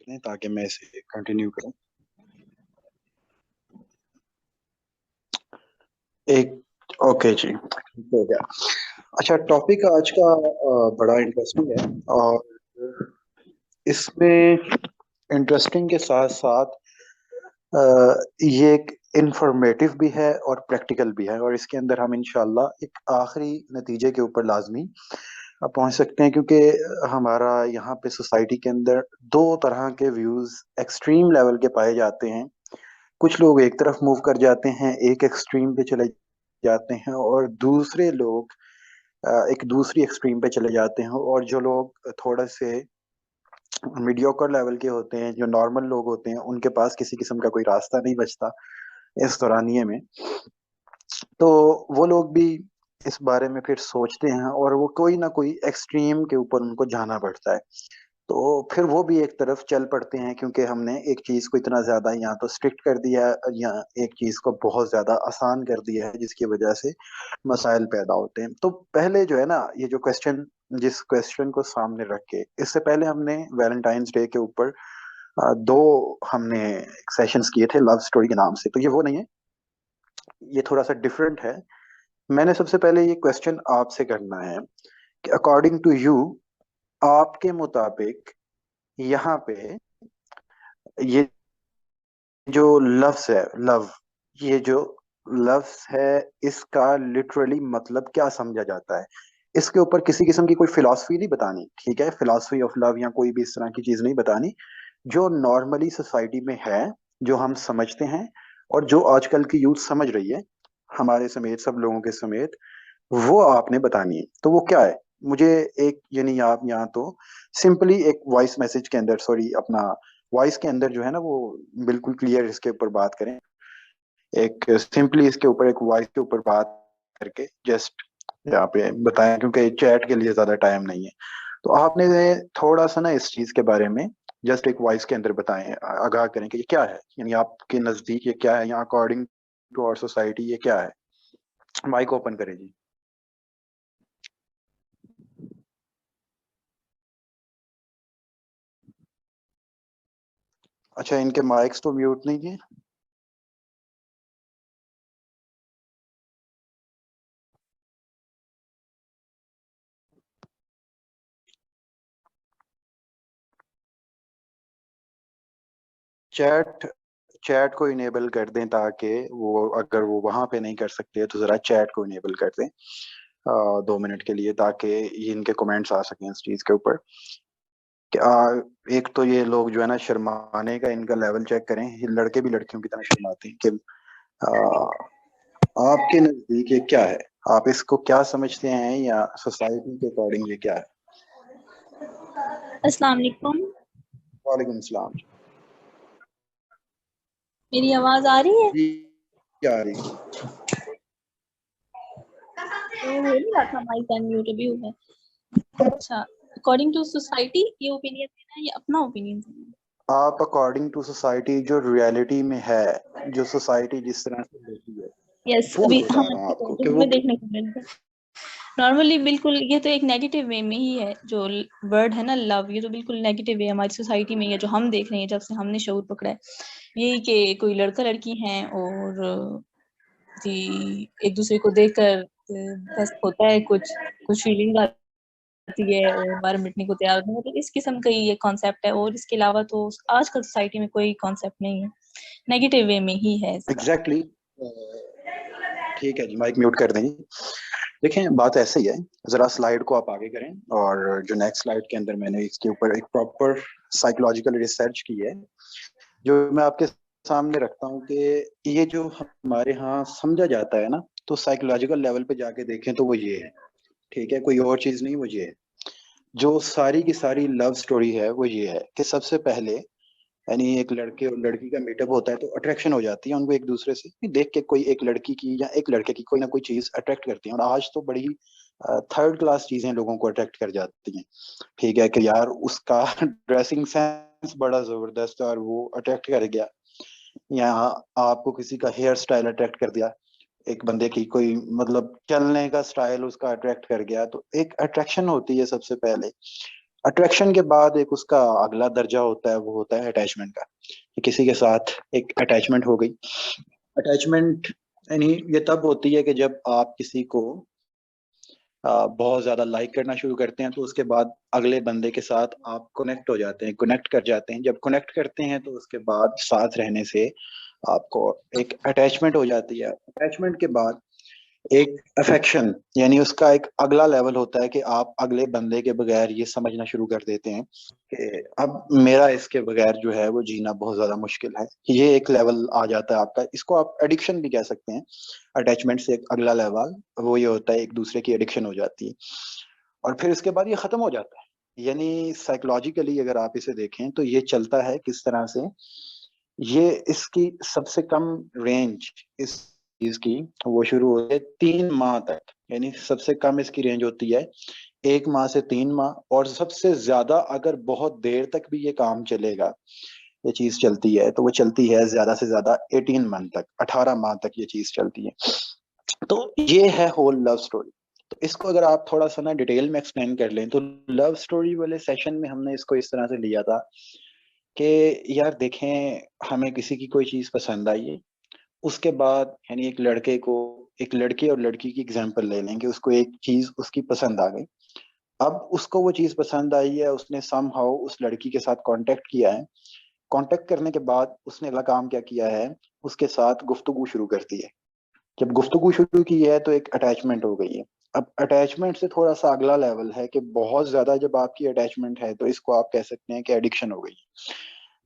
दें ताकि मैं इसे कंटिन्यू करूं। एक ओके जी, हो गया। अच्छा, टॉपिक आज का बड़ा इंटरेस्टिंग है और इसमें इंटरेस्टिंग के साथ साथ ये एक इंफॉर्मेटिव भी है और प्रैक्टिकल भी है, और इसके अंदर हम इंशाल्लाह एक आखिरी नतीजे के ऊपर लाजमी पहुंच सकते हैं, क्योंकि हमारा यहाँ पे सोसाइटी के अंदर दो तरह के व्यूज एक्सट्रीम लेवल के पाए जाते हैं। कुछ लोग एक तरफ मूव कर जाते हैं, एक एक्सट्रीम पे चले जाते हैं, और दूसरे लोग एक दूसरी एक्सट्रीम पे चले जाते हैं। और जो लोग थोड़े से मीडियोकर लेवल के होते हैं, जो नॉर्मल लोग होते हैं, उनके पास किसी किस्म का कोई रास्ता नहीं बचता इस दौरानिए में। तो वो लोग भी इस बारे में फिर सोचते हैं और वो कोई ना कोई एक्सट्रीम के ऊपर उनको जाना पड़ता है। तो फिर वो भी एक तरफ चल पड़ते हैं, क्योंकि हमने एक चीज को इतना ज्यादा या तो स्ट्रिक्ट कर दिया है या एक चीज को बहुत ज्यादा आसान कर दिया है, जिसकी वजह से मसाइल पैदा होते हैं। तो पहले जो है ना, ये जो क्वेश्चन, जिस क्वेश्चन को सामने रख के, इससे पहले हमने वैलेंटाइंस डे के ऊपर दो हमने सेशंस किए थे लव स्टोरी के नाम से। तो ये वो नहीं है, ये थोड़ा सा डिफरेंट है। मैंने सबसे पहले ये क्वेश्चन आपसे करना है कि अकॉर्डिंग टू यू, आपके मुताबिक यहाँ पे ये जो लव्स है, लव, ये जो लव्स है, इसका लिटरली मतलब क्या समझा जाता है? इसके ऊपर किसी किस्म की कोई फिलॉसफी नहीं बतानी, ठीक है? फिलॉसफी ऑफ लव या कोई भी इस तरह की चीज नहीं बतानी। जो नॉर्मली सोसाइटी में है, जो हम समझते हैं, और जो आजकल की यूथ समझ रही है, हमारे समेत, सब लोगों के समेत, वो आपने बतानी है। तो वो क्या है? मुझे एक, यानी आप यहाँ तो सिंपली एक वॉइस मैसेज के अंदर, सॉरी, अपना वॉइस के अंदर जो है ना, वो बिल्कुल क्लियर इसके ऊपर बात करें। एक सिंपली इसके ऊपर एक वॉइस के ऊपर बात करके जस्ट यहाँ पे बताएं, क्योंकि चैट के लिए ज्यादा टाइम नहीं है। तो आपने थोड़ा सा ना इस चीज के बारे में जस्ट एक वॉइस के अंदर बताएं, आगाह करें कि ये क्या है, यानी आपके नजदीक ये क्या है, या अकॉर्डिंग टू आवर सोसाइटी ये क्या है। माइक ओपन करें जी। अच्छा, इनके माइक्स तो म्यूट नहीं है। चैट चैट को इनेबल कर दें, ताकि वो, अगर वो वहां पे नहीं कर सकते तो जरा चैट को इनेबल कर दें 2 मिनट के लिए, ताकि ये इनके कमेंट्स आ सकें इस चीज के ऊपर। कि एक तो ये लोग जो है ना, शर्माने का इनका लेवल चेक करें। ये लड़के भी लड़कियों की तरह शर्माते हैं कि आपके नजदीक ये क्या है, आप इसको क्या समझते हैं, या सोसाइटी के अकॉर्डिंग ये क्या है? अस्सलाम वालेकुम। वालेकुम सलाम मेरी आवाज आ रही है? जी। क्या आ रही? तो हो नहीं रहा था, माइक अनम्यूट भी हो गया। अच्छा, अकॉर्डिंग टू सोसाइटी ये ओपिनियन देना है या अपना ओपिनियन देना है? आप अकॉर्डिंग टू सोसाइटी, जो रियलिटी में है, जो सोसाइटी जिस तरह से होती है, यस, वो अभी मैं बता हम रहा हूँ अच्छे आपको कि तरीके वो में देखने को मिलता है। नॉर्मली बिल्कुल ये तो एक नेगेटिव वे में ही है। जो वर्ड है ना लव, ये तो बिल्कुल नेगेटिव वे हमारी सोसाइटी में है, जो हम देख रहे हैं जब से हमने शऊर पकड़ा है। यही कि कोई लड़का लड़की हैं और जी एक दूसरे को देखकर बस होता है कुछ कुछ फीलिंग आती है और बाहर मिटने को तैयार होते हैं। मतलब इस किस्म का ही ये कॉन्सेप्ट है, और इसके अलावा तो आजकल सोसाइटी में कोई कॉन्सेप्ट नहीं है, नेगेटिव वे में ही है इसका। एग्जैक्टली ठीक है जी, माइक म्यूट कर देंगे। देखें, बात ऐसे ही है। जरा स्लाइड को आप आगे करें, और जो नेक्स्ट स्लाइड के अंदर मैंने इसके ऊपर एक प्रॉपर साइकोलॉजिकल रिसर्च की है, जो मैं आपके सामने रखता हूँ कि ये जो हमारे यहाँ समझा जाता है ना, तो साइकोलॉजिकल लेवल पे जाके देखें तो वो ये है, ठीक है? कोई और चीज नहीं, वो ये है। जो सारी की सारी लव स्टोरी है वो ये है कि सबसे पहले, यानी एक लड़के और लड़की का मीटअप होता है तो अट्रैक्शन हो जाती है उनको एक दूसरे से देख के। कोई एक लड़की की या एक लड़के की कोई ना कोई चीज अट्रैक्ट करती है, और आज तो बड़ी थर्ड क्लास चीजें लोगों को अट्रैक्ट कर जाती हैं। ठीक है कि यार उसका ड्रेसिंग सेंस बड़ा जबरदस्त है और वो अट्रैक्ट कर गया, या आपको किसी का हेयर स्टाइल अट्रैक्ट कर दिया, एक बंदे की कोई मतलब चलने का स्टाइल उसका अट्रैक्ट कर गया, तो एक अट्रैक्शन होती है सबसे पहले। अट्रैक्शन के बाद एक उसका अगला दर्जा होता है, वो होता है अटैचमेंट का, कि किसी के साथ एक अटैचमेंट हो गई। अटैचमेंट यानी ये तब होती है कि जब आप किसी को बहुत ज्यादा लाइक करना शुरू करते हैं, तो उसके बाद अगले बंदे के साथ आप कनेक्ट हो जाते हैं, कनेक्ट कर जाते हैं। जब कनेक्ट करते हैं तो उसके बाद साथ रहने से आपको एक अटैचमेंट हो जाती है। अटैचमेंट के बाद एक अफेक्शन, यानी उसका एक अगला लेवल होता है कि आप अगले बंदे के बगैर ये समझना शुरू कर देते हैं कि अब मेरा इसके बगैर जो है वो जीना बहुत ज्यादा मुश्किल है। ये एक लेवल आ जाता है आपका, इसको आप एडिक्शन भी कह सकते हैं। अटैचमेंट से एक अगला लेवल वो ये होता है, एक दूसरे की एडिक्शन हो जाती है, और फिर इसके बाद ये खत्म हो जाता है। यानी साइकोलॉजिकली अगर आप इसे देखें तो ये चलता है किस तरह से, ये इसकी सबसे कम रेंज इस चीज की वो शुरू होती है 3 माह तक। यानी सबसे कम इसकी रेंज होती है 1 माह से 3 माह, और सबसे ज्यादा अगर बहुत देर तक भी ये काम चलेगा, ये चीज चलती है, तो वो चलती है ज्यादा से ज्यादा 18 मंथ तक, 18 माह तक ये चीज चलती है। तो ये है होल लव स्टोरी। तो इसको अगर आप थोड़ा सा ना डिटेल में एक्सप्लेन कर लें, तो लव स्टोरी वाले सेशन में हमने इसको इस तरह से लिया था कि यार देखें, हमें किसी की कोई चीज पसंद आई है, उसके बाद यानी एक लड़के को, एक लड़के और लड़की की एग्जांपल ले लेंगे, उसको एक चीज उसकी पसंद आ गई। अब उसको वो चीज पसंद आई है, उसने समहाउ उस लड़की के साथ कांटेक्ट किया है। कांटेक्ट करने के बाद उसने अगला काम क्या किया है, उसके साथ गुफ्तगू शुरू कर दी है। जब गुफ्तगू शुरू की है तो एक अटैचमेंट हो गई है। अब अटैचमेंट से थोड़ा सा अगला लेवल है कि बहुत ज्यादा जब आपकी अटैचमेंट है, तो इसको आप कह सकते हैं कि एडिक्शन हो गई।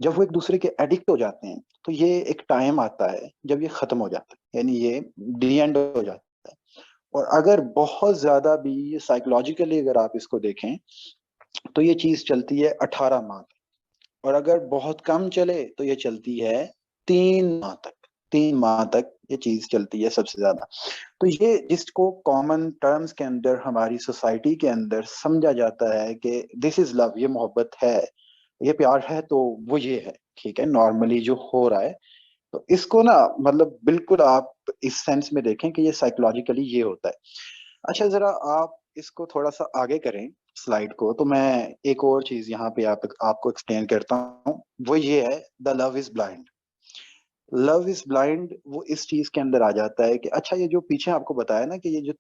जब वो एक दूसरे के एडिक्ट हो जाते हैं, तो ये एक टाइम आता है जब ये खत्म हो जाता है, यानी ये डी एंड हो जाता है। और अगर बहुत ज्यादा भी साइकोलॉजिकली अगर आप इसको देखें, तो ये चीज चलती है 18 माह तक, और अगर बहुत कम चले तो ये चलती है 3 माह तक। 3 माह तक ये चीज चलती है सबसे ज्यादा। तो ये जिसको कॉमन टर्म्स के अंदर हमारी सोसाइटी के अंदर समझा जाता है कि दिस इज लव, ये मोहब्बत है, ये प्यार है, तो वो ये है, ठीक है, नॉर्मली जो हो रहा है। तो इसको ना मतलब बिल्कुल आप इस सेंस में देखें कि ये साइकोलॉजिकली ये होता है। अच्छा, जरा आप इसको थोड़ा सा आगे करें स्लाइड को, तो मैं एक और चीज यहाँ पे आपको एक्सप्लेन करता हूँ। वो ये है the love is blind. Love is blind वो इस चीज के अंदर आ जाता है कि अच्छा, ये जो पीछे आपको बताया ना कि ये जो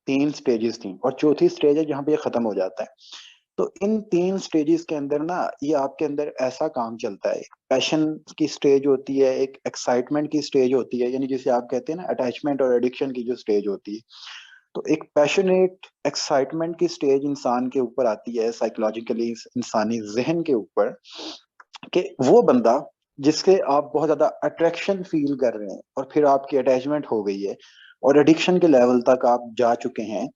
तीन स्टेजेस थी, और चौथी स्टेज है जहाँ पे ये खत्म हो जाता है। तो इन 3 स्टेजेस के अंदर ना ये आपके अंदर ऐसा काम चलता है। पैशन की स्टेज होती है, एक एक्साइटमेंट की स्टेज होती है, यानी जिसे आप कहते हैं ना अटैचमेंट और एडिक्शन की जो स्टेज होती है। तो एक पैशनेट एक्साइटमेंट की स्टेज इंसान के ऊपर आती है, साइकोलॉजिकली इंसानी जहन के ऊपर, कि वो बंदा जिसके आप बहुत ज्यादा अट्रैक्शन फील कर रहे हैं, और फिर आपकी अटैचमेंट हो गई है, और एडिक्शन के लेवल तक आप जा चुके हैं,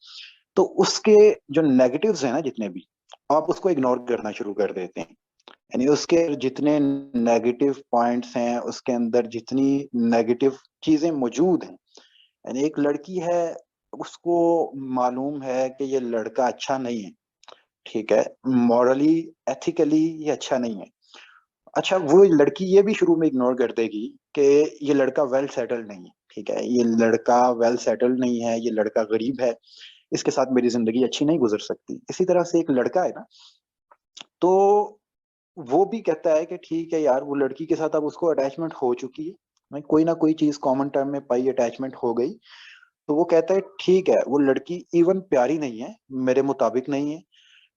तो उसके जो नेगेटिव्स हैं ना जितने भी, आप उसको इग्नोर करना शुरू कर देते हैं। यानी उसके जितने नेगेटिव पॉइंट्स हैं, उसके अंदर जितनी नेगेटिव चीजें मौजूद हैं, यानी एक लड़की है, उसको मालूम है कि ये लड़का अच्छा नहीं है, ठीक है, मॉरली एथिकली ये अच्छा नहीं है। अच्छा, वो लड़की ये भी शुरू में इग्नोर कर देगी कि ये लड़का वेल सेटल्ड नहीं है, ठीक है, ये लड़का वेल सेटल्ड नहीं है, ये लड़का गरीब है, इसके साथ मेरी जिंदगी अच्छी नहीं गुजर सकती। इसी तरह से एक लड़का है ना, तो वो भी कहता है कि ठीक है यार, वो लड़की के साथ अब उसको अटैचमेंट हो चुकी है, कोई ना कोई चीज कॉमन टर्म में पाई, अटैचमेंट हो गई। तो वो कहता है ठीक है, वो लड़की इवन प्यारी नहीं है, मेरे मुताबिक नहीं है,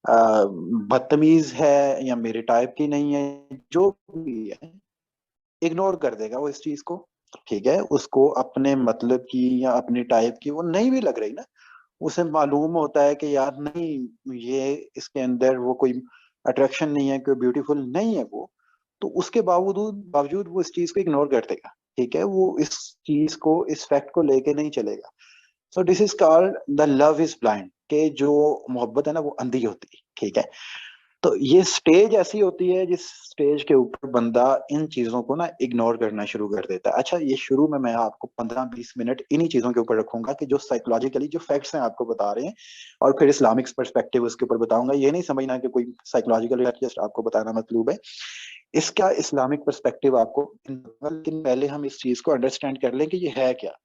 बदतमीज है, या मेरे टाइप की नहीं है, जो भी है, इग्नोर कर देगा वो इस चीज को। ठीक है, उसको अपने मतलब की या अपनी टाइप की वो नहीं भी लग रही ना, उसे मालूम होता है कि यार नहीं, ये इसके अंदर वो कोई अट्रैक्शन नहीं है, कोई ब्यूटीफुल नहीं है वो, तो उसके बावजूद बावजूद वो इस चीज को इग्नोर कर देगा। ठीक है, वो इस चीज को, इस फैक्ट को लेके नहीं चलेगा। So this is called the love is blind, के जो मोहब्बत है ना वो अंधी होती है। ठीक है, तो ये स्टेज ऐसी होती है जिस स्टेज के ऊपर बंदा इन चीजों को ना इग्नोर करना शुरू कर देता है। अच्छा, ये शुरू में मैं आपको 15-20 मिनट इन्हीं चीजों के ऊपर रखूंगा कि जो साइकोलॉजिकली जो फैक्ट्स हैं आपको बता रहे हैं, और फिर इस्लामिक पर्सपेक्टिव उसके ऊपर बताऊंगा। ये नहीं समझना कि कोई साइकोलॉजिकल जस्ट आपको बताना मतलब है, इसका इस्लामिक पर्सपेक्टिव आपको, लेकिन पहले हम इस चीज को अंडरस्टैंड कर लें कि ये है क्या,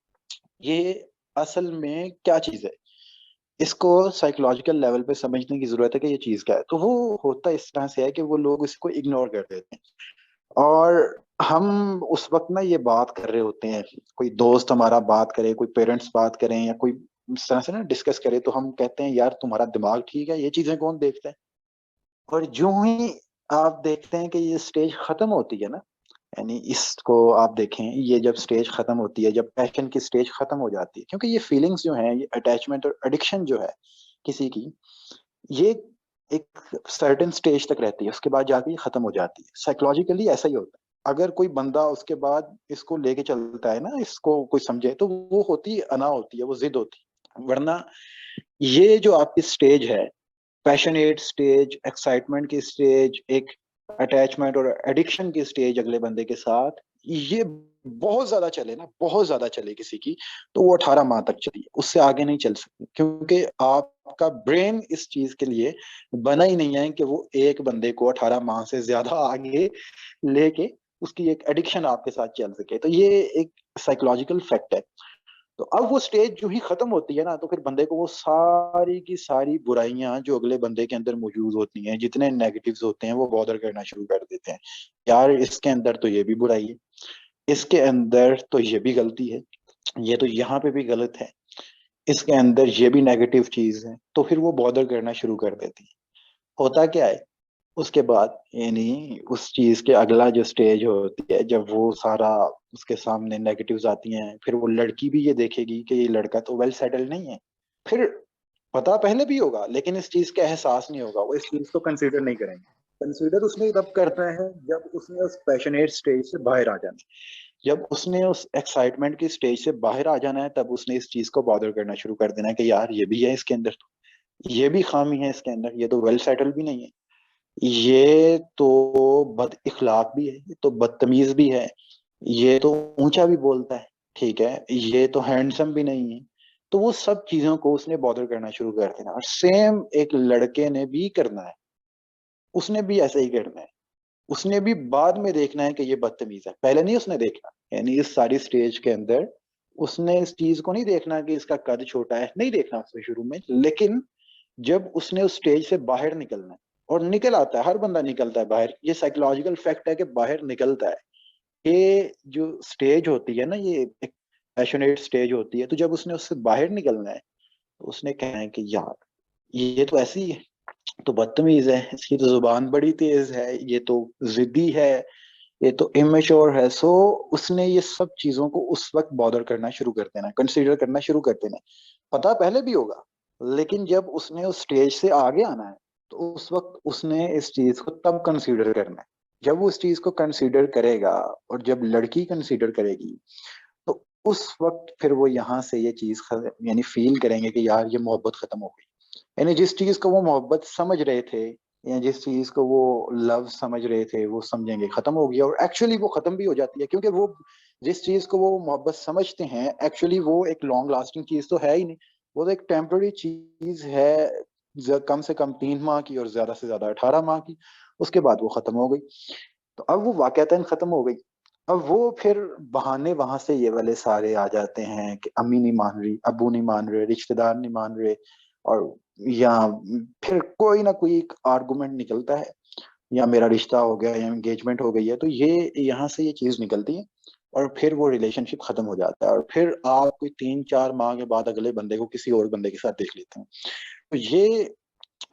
ये असल में क्या चीज है। इसको साइकोलॉजिकल लेवल पे समझने की जरूरत है कि ये चीज क्या है। तो वो होता इस तरह से है कि वो लोग इसको इग्नोर कर देते हैं, और हम उस वक्त ना ये बात कर रहे होते हैं, कोई दोस्त हमारा बात करे, कोई पेरेंट्स बात करें, या कोई इस तरह से ना डिस्कस करे, तो हम कहते हैं यार तुम्हारा दिमाग ठीक है, ये चीजें कौन देखता है। और जो ही आप देखते हैं कि ये स्टेज खत्म होती है ना, यानी इसको आप देखें, ये जब स्टेज खत्म होती है, जब पैशन की स्टेज खत्म हो जाती है, क्योंकि ये फीलिंग्स जो है, ये अटैचमेंट और एडिक्शन जो है किसी की, ये एक सर्टेन स्टेज तक रहती है, उसके बाद जाके ये खत्म हो जाती है। साइकोलॉजिकली ऐसा ही होता है। अगर कोई बंदा उसके बाद इसको लेके चलता है ना, इसको कोई समझे, तो वो होती अना होती है, वो जिद होती है। वरना ये जो आपकी स्टेज है, पैशनेट स्टेज, एक्साइटमेंट की स्टेज, एक अटैचमेंट और एडिक्शन की स्टेज अगले बंदे के साथ, ये बहुत ज्यादा चले ना, बहुत ज्यादा चले किसी की, तो वो 18 माह तक चली, उससे आगे नहीं चल सकती, क्योंकि आपका ब्रेन इस चीज के लिए बना ही नहीं है कि वो एक बंदे को 18 माह से ज्यादा आगे लेके उसकी एक एडिक्शन आपके साथ चल सके। तो ये एक साइकोलॉजिकल फैक्ट है। तो अब वो स्टेज जो ही खत्म होती है ना, तो फिर बंदे को वो सारी की सारी बुराइयां जो अगले बंदे के अंदर मौजूद होती हैं, जितने नेगेटिव्स होते हैं, वो बॉदर करना शुरू कर देते हैं। यार इसके अंदर तो ये भी बुराई है, इसके अंदर तो ये भी गलती है, ये तो यहाँ पे भी गलत है, इसके अंदर ये भी नेगेटिव चीज है, तो फिर वो बॉदर करना शुरू कर देती है। होता क्या है उसके बाद, यानी उस चीज के अगला जो स्टेज होती है, जब वो सारा उसके सामने नेगेटिव्स आती हैं, फिर वो लड़की भी ये देखेगी कि ये लड़का तो वेल सेटल्ड नहीं है। फिर पता पहले भी होगा, लेकिन इस चीज का एहसास नहीं होगा, वो इस चीज को कंसीडर नहीं करेंगे। कंसीडर उसने तब करता है जब उसने उस पैशनेट स्टेज से बाहर आ जाना है, जब उसने उस एक्साइटमेंट की स्टेज से बाहर आ जाना है, तब उसने इस चीज को बॉदर करना शुरू कर देना है कि यार ये भी है इसके अंदर, तो ये भी खामी है इसके अंदर, ये तो वेल सेटल भी नहीं है, ये तो बद इखलाक भी है, ये तो बदतमीज भी है, ये तो ऊंचा भी बोलता है, ठीक है, ये तो हैंडसम भी नहीं है। तो वो सब चीजों को उसने बॉदर करना शुरू कर देना, और सेम एक लड़के ने भी करना है, उसने भी ऐसा ही करना है। उसने भी बाद में देखना है कि ये बदतमीज है, पहले नहीं उसने देखना। यानी इस सारी स्टेज के अंदर उसने इस चीज को नहीं देखना कि इसका कद छोटा है, नहीं देखना उसने शुरू में, लेकिन जब उसने उस स्टेज से बाहर निकलना है, और निकल आता है, हर बंदा निकलता है बाहर, ये साइकोलॉजिकल फैक्ट है कि बाहर निकलता है। ये जो स्टेज होती है ना, ये एक पैशनेट स्टेज होती है, तो जब उसने उससे बाहर निकलना है, तो उसने कहना है कि यार ये तो ऐसी है, तो बदतमीज है, इसकी तो जुबान बड़ी तेज है, ये तो जिद्दी है, ये तो इमेच्योर है। सो उसने ये सब चीजों को उस वक्त बॉदर करना शुरू कर देना, कंसीडर करना शुरू कर देना। पता पहले भी होगा, लेकिन जब उसने उस स्टेज से आगे आना है, तो उस वक्त उसने इस चीज को तब कंसीडर करना है। जब वो उस चीज को कंसीडर करेगा, और जब लड़की कंसीडर करेगी, तो उस वक्त फिर वो यहाँ से ये चीज यानी फील करेंगे कि यार ये मोहब्बत खत्म हो गई। यानी जिस चीज को वो मोहब्बत समझ रहे थे, या जिस चीज को वो लव समझ रहे थे, वो समझेंगे खत्म हो गया, और एक्चुअली वो खत्म भी हो जाती है, क्योंकि वो जिस चीज को वो मोहब्बत समझते हैं, एक्चुअली वो एक लॉन्ग लास्टिंग चीज तो है ही नहीं, वो तो एक टेम्पररी चीज है, कम से कम 3 माह की, और ज्यादा से ज्यादा 18 माह की, उसके बाद वो खत्म हो गई। तो अब वो वाकयातन खत्म हो गई। अब वो फिर बहाने वहां से ये वाले सारे आ जाते हैं कि अम्मी नहीं मान रही, अबू नहीं मान रहे, रिश्तेदार नहीं मान रहे, और या फिर कोई ना कोई एक आर्गुमेंट निकलता है, या मेरा रिश्ता हो गया, या एंगेजमेंट हो गई है, तो ये यहाँ से ये चीज निकलती है, और फिर वो रिलेशनशिप खत्म हो जाता है, और फिर आप कोई 3-4 माह के बाद अगले बंदे को किसी और बंदे के साथ देख लेते हैं। तो ये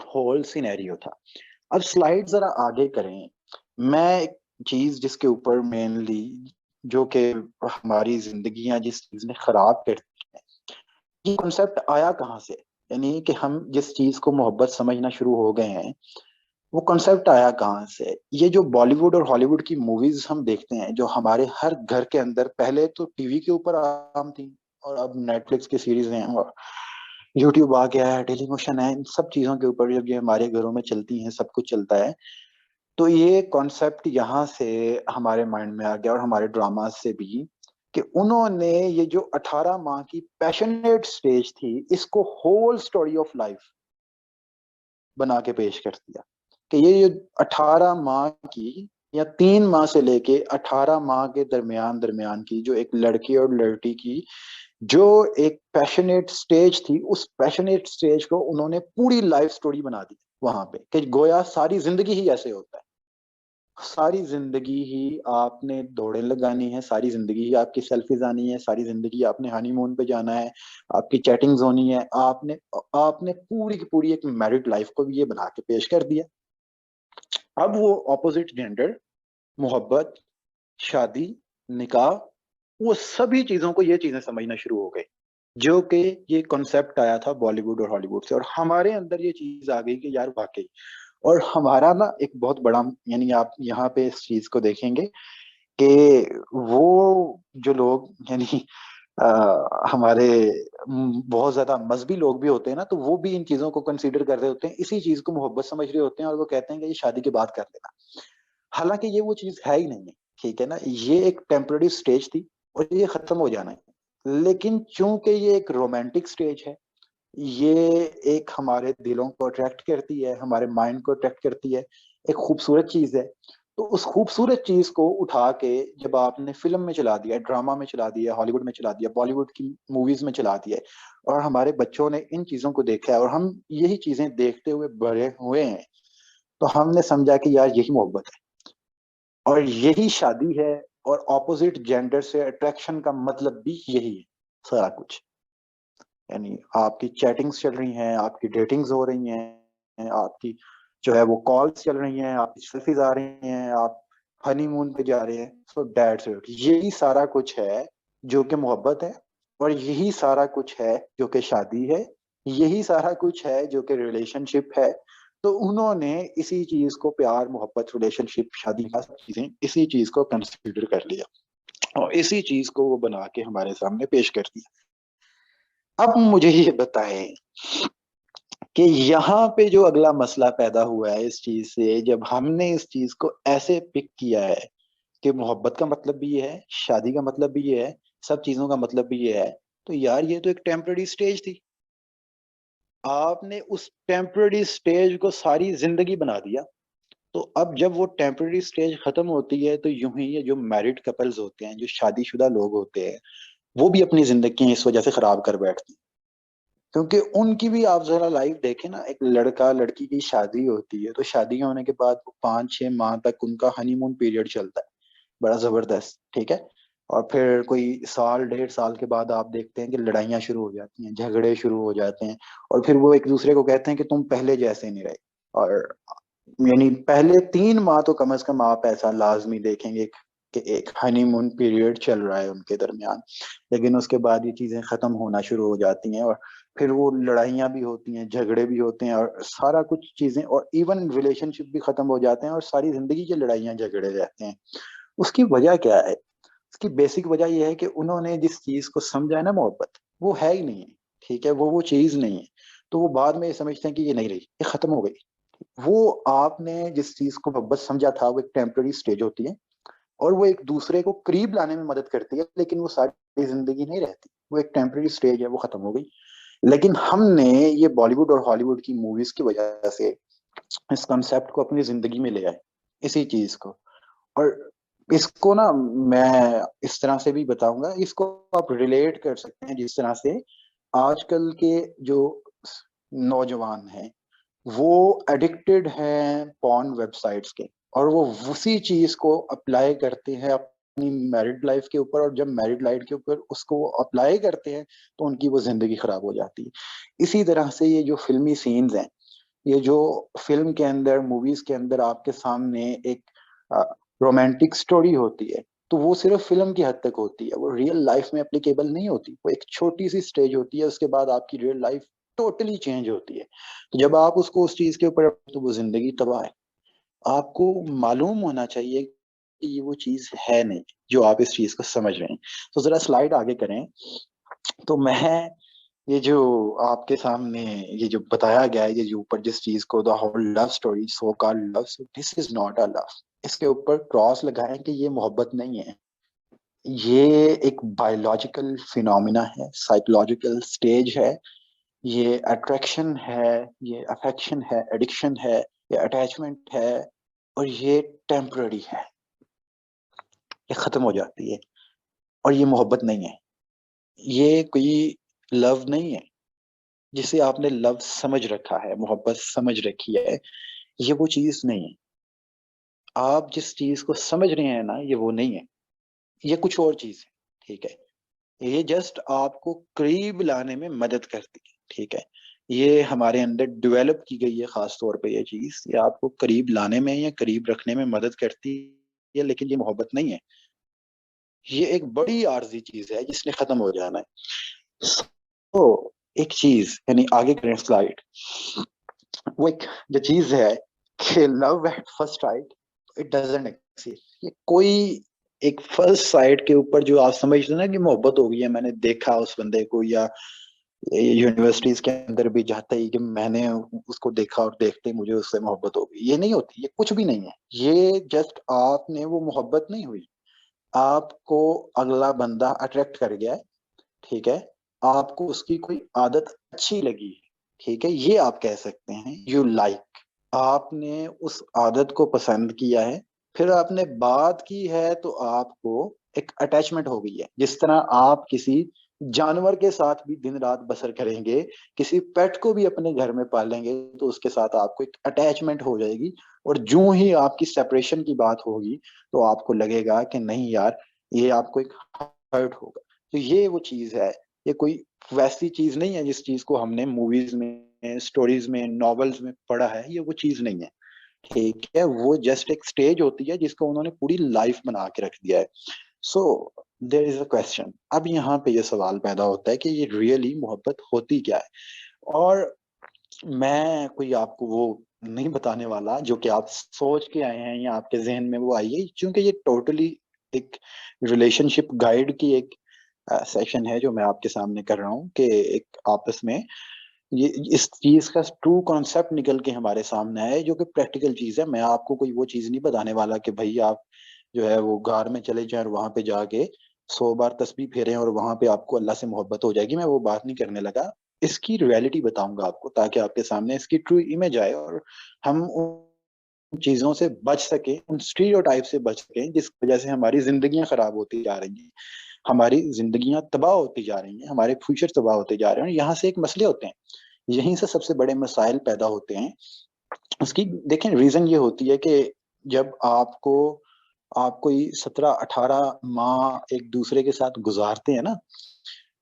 होल सिनेरियो था। अब स्लाइड जरा आगे करें। मैं एक चीज जिसके ऊपर मेनली, जो कि हमारी जिंदगियां जिस चीज ने खराब कर दी है, ये कॉन्सेप्ट आया कहाँ से, यानी कि हम जिस चीज को मोहब्बत समझना शुरू हो गए हैं, वो कॉन्सेप्ट आया कहाँ से। ये जो बॉलीवुड और हॉलीवुड की मूवीज हम देखते हैं, जो हमारे हर घर के अंदर, पहले तो टीवी के ऊपर आम थी, और अब नेटफ्लिक्स की सीरीज हैं, और यूट्यूब आ गया है, टेलीमोशन है, इन सब चीजों के ऊपर जब ये हमारे घरों में चलती हैं, सब कुछ चलता है, तो ये कॉन्सेप्ट यहाँ से हमारे माइंड में आ गया, और हमारे ड्रामाज से भी, कि उन्होंने ये जो 18 माह की पैशनेट स्टेज थी, इसको होल स्टोरी ऑफ लाइफ बना के पेश कर दिया, कि ये 18 माह की या 3 माह से लेके 18 माह के दरमियान दरमियान की जो एक लड़की और लड़की की जो एक पैशनेट स्टेज थी, उस पैशनेट स्टेज को उन्होंने पूरी लाइफ स्टोरी बना दी वहां पे, कि गोया सारी जिंदगी ही ऐसे होता है। सारी जिंदगी ही आपने दौड़ें लगानी है, सारी जिंदगी ही आपकी सेल्फीज आनी है, सारी जिंदगी आपने हनीमून पे जाना है, आपकी चैटिंग्स होनी है। आपने आपने पूरी की पूरी एक मैरिड लाइफ को भी ये बना के पेश कर दिया। अब वो ऑपोजिट जेंडर, मोहब्बत, शादी, निकाह, वो सभी चीजों को ये चीजें समझना शुरू हो गई, जो कि ये कॉन्सेप्ट आया था बॉलीवुड और हॉलीवुड से, और हमारे अंदर ये चीज आ गई कि यार वाकई। और हमारा ना एक बहुत बड़ा, यानी आप यहाँ पे इस चीज को देखेंगे कि वो जो लोग, यानी हमारे बहुत ज्यादा मजहबी लोग भी होते हैं ना, तो वो भी इन चीजों को कंसीडर कर रहे होते हैं, इसी चीज को मोहब्बत समझ रहे होते हैं, और वो कहते हैं कि ये शादी के बाद कर लेना। हालांकि ये वो चीज है ही नहीं है, ठीक है ना। ये एक टेम्पररी स्टेज थी और ये खत्म हो जाना है, लेकिन चूंकि ये एक रोमांटिक स्टेज है, ये एक हमारे दिलों को अट्रैक्ट करती है, हमारे माइंड को अट्रैक्ट करती है, एक खूबसूरत चीज है। तो उस खूबसूरत चीज को उठा के जब आपने फिल्म में चला दिया, ड्रामा में चला दिया, हॉलीवुड में चला दिया, बॉलीवुड की मूवीज में चला दिया, और हमारे बच्चों ने इन चीजों को देखा है और हम यही चीजें देखते हुए बड़े हुए हैं, तो हमने समझा कि यार यही मोहब्बत है और यही शादी है। और ऑपोजिट जेंडर से अट्रैक्शन का मतलब भी यही है सारा कुछ। यानी आपकी चैटिंग्स चल रही हैं, आपकी डेटिंग्स हो रही हैं, आपकी जो है वो कॉल्स चल रही हैं, आपकी सेल्फीज आ रही हैं, आप हनीमून पे जा रहे हैं। सो दैट्स इट, यही सारा कुछ है जो कि मोहब्बत है, और यही सारा कुछ है जो कि शादी है, यही सारा कुछ है जो कि रिलेशनशिप है। तो उन्होंने इसी चीज को, प्यार, मोहब्बत, रिलेशनशिप, शादी का सब चीजें इसी चीज को कंसिडर कर लिया और इसी चीज को वो बना के हमारे सामने पेश कर दिया। अब मुझे ये बताएं कि यहाँ पे जो अगला मसला पैदा हुआ है इस चीज से, जब हमने इस चीज को ऐसे पिक किया है कि मोहब्बत का मतलब भी ये है, शादी का मतलब भी ये है, सब चीजों का मतलब भी ये है, तो यार ये तो एक टेम्पररी स्टेज थी। आपने उस टेम्पररी स्टेज को सारी जिंदगी बना दिया। तो अब जब वो टेम्पररी स्टेज खत्म होती है, तो यूं ही ये जो मैरिड कपल्स होते हैं, जो शादीशुदा लोग होते हैं, वो भी अपनी जिंदगी इस वजह से खराब कर बैठते हैं। क्योंकि उनकी भी आप जरा लाइफ देखें ना, एक लड़का लड़की की शादी होती है, तो शादी होने के बाद 5-6 माह तक उनका हनीमून पीरियड चलता है, बड़ा जबरदस्त, ठीक है। और फिर कोई साल 1.5 साल के बाद आप देखते हैं कि लड़ाइयाँ शुरू हो जाती हैं, झगड़े शुरू हो जाते हैं, और फिर वो एक दूसरे को कहते हैं कि तुम पहले जैसे नहीं रहे। और यानी पहले 3 माह तो कम से कम आप ऐसा लाजमी देखेंगे कि एक हनीमून पीरियड चल रहा है उनके दरमियान। लेकिन उसके बाद ये चीजें खत्म होना शुरू हो जाती हैं, और फिर वो लड़ाइयाँ भी होती हैं, झगड़े भी होते हैं, और सारा कुछ चीजें, और इवन रिलेशनशिप भी खत्म हो जाते हैं, और सारी जिंदगी के लड़ाइयाँ झगड़े रहते हैं। उसकी वजह क्या है? उसकी बेसिक वजह यह है कि उन्होंने जिस चीज को समझा है ना मोहब्बत, वो है ही नहीं है, ठीक है, वो चीज नहीं है। तो वो बाद में ये समझते हैं कि ये नहीं रही, ये खत्म हो गई। वो आपने जिस चीज को मोहब्बत समझा था, वो एक टेम्पररी स्टेज होती है, और वो एक दूसरे को करीब लाने में मदद करती है, लेकिन वो सारी जिंदगी नहीं रहती। वो एक टेम्पररी स्टेज है, वो खत्म हो गई। लेकिन हमने ये बॉलीवुड और हॉलीवुड की मूवीज की वजह से इस कंसेप्ट को अपनी जिंदगी में ले आए, इसी चीज को। और इसको ना मैं इस तरह से भी बताऊंगा, इसको आप रिलेट कर सकते हैं जिस तरह से आजकल के जो नौजवान हैं, वो एडिक्टेड हैं पॉर्न वेबसाइट्स के, और वो उसी चीज को अप्लाई करते हैं अपनी मैरिड लाइफ के ऊपर, और जब मैरिड लाइफ के ऊपर उसको वो अप्लाई करते हैं, तो उनकी वो जिंदगी खराब हो जाती है। इसी तरह से ये जो फिल्मी सीन्स हैं, ये जो फिल्म के अंदर, मूवीज के अंदर आपके सामने एक रोमांटिक स्टोरी होती है, तो वो सिर्फ फिल्म की हद तक होती है, वो रियल लाइफ में एप्लीकेबल नहीं होती। वो एक छोटी सी स्टेज होती है, उसके बाद आपकी रियल लाइफ टोटली चेंज होती है। तो जब आप उसको उस चीज के ऊपर, तो वो जिंदगी तबाह है। आपको मालूम होना चाहिए कि ये वो चीज है नहीं जो आप इस चीज को समझ रहे हैं। तो जरा स्लाइड आगे करें। तो मैं ये जो आपके सामने ये जो बताया गया है, ये जो ऊपर जिस चीज को the whole love story, so called love, this is not a love, इसके ऊपर क्रॉस लगाएं कि ये मोहब्बत नहीं है। ये एक बायोलॉजिकल फिनोमिना है, साइकोलॉजिकल स्टेज है। ये अट्रैक्शन है, ये अफेक्शन है, एडिक्शन है, ये अटैचमेंट है, और ये टेम्पररी है, ये खत्म हो जाती है। और ये मोहब्बत नहीं है, ये कोई लव नहीं है जिसे आपने लव समझ रखा है, मोहब्बत समझ रखी है, ये वो चीज नहीं है। आप जिस चीज को समझ रहे हैं ना, ये वो नहीं है, ये कुछ और चीज है। ठीक है, ये जस्ट आपको करीब लाने में मदद करती है। ठीक है, ये हमारे अंदर डेवलप की गई है खास तौर पे, ये चीज ये आपको करीब लाने में या करीब रखने में मदद करती है, लेकिन ये मोहब्बत नहीं है। ये एक बड़ी आर्जी चीज है जिसने खत्म हो जाना है। तो एक चीज, यानी आगे करें स्लाइड। वो एक जो चीज है कि love at first sight, it doesn't exist. ये कोई एक फर्स्ट साइट के ऊपर जो आप समझते हैं ना कि मोहब्बत हो गई है, मैंने देखा उस बंदे को, या यूनिवर्सिटीज के अंदर भी जाता ही कि मैंने उसको देखा और देखते ही मुझे उससे मोहब्बत हो गई, ये नहीं होती, ये कुछ भी नहीं है। ये जस्ट आपने वो मोहब्बत नहीं हुई, आपको अगला बंदा अट्रैक्ट कर गया है। ठीक है, आपको उसकी कोई आदत अच्छी लगी, ठीक है, ये आप कह सकते हैं यू लाइक। आपने उस आदत को पसंद किया है, फिर आपने बात की है, तो आपको एक अटैचमेंट हो गई है। जिस तरह आप किसी जानवर के साथ भी दिन रात बसर करेंगे, किसी पेट को भी अपने घर में पालेंगे, तो उसके साथ आपको एक अटैचमेंट हो जाएगी। और जूं ही आपकी सेपरेशन की बात होगी, तो आपको लगेगा कि नहीं यार, ये आपको एक हर्ट होगा। तो ये वो चीज है, ये कोई वैसी चीज नहीं है जिस चीज को हमने मूवीज में, स्टोरीज में, नॉवेल्स में पढ़ा है, ये वो चीज नहीं है। ठीक है, वो जस्ट एक स्टेज होती है जिसको उन्होंने पूरी लाइफ बना के रख दिया है। So there is a question, अब यहाँ पे ये सवाल पैदा होता है कि ये रियली मोहब्बत होती क्या है। और मैं कोई आपको वो नहीं बताने वाला जो कि आप सोच के आए हैं या आपके जहन में वो आई है, क्योंकि ये टोटली एक रिलेशनशिप गाइड की एक सेशन है जो मैं आपके सामने कर रहा हूँ, कि एक आपस में ये इस चीज का ट्रू कॉन्सेप्ट निकल के हमारे सामने आए, जो कि प्रैक्टिकल चीज है। मैं आपको कोई वो चीज नहीं बताने वाला कि भाई आप जो है वो गार में चले जाएं और वहां पे जाके 100 बार तस्बीह फेरें और वहां पे आपको अल्लाह से मोहब्बत हो जाएगी, मैं वो बात नहीं करने लगा। इसकी रियलिटी बताऊंगा आपको, ताकि आपके सामने इसकी ट्रू इमेज आए और हम उन चीजों से बच सके, उन स्टीरियोटाइप से बच सके जिस वजह से हमारी जिंदगियां खराब होती जा रही हैं, हमारी जिंदगियां तबाह होती जा रही हैं, हमारे फ्यूचर तबाह होते जा रहे हैं। और यहाँ से एक मसले होते हैं, यहीं से सबसे बड़े मसाइल पैदा होते हैं। उसकी देखें रीजन ये होती है कि जब आप कोई 17-18 माह एक दूसरे के साथ गुजारते हैं ना,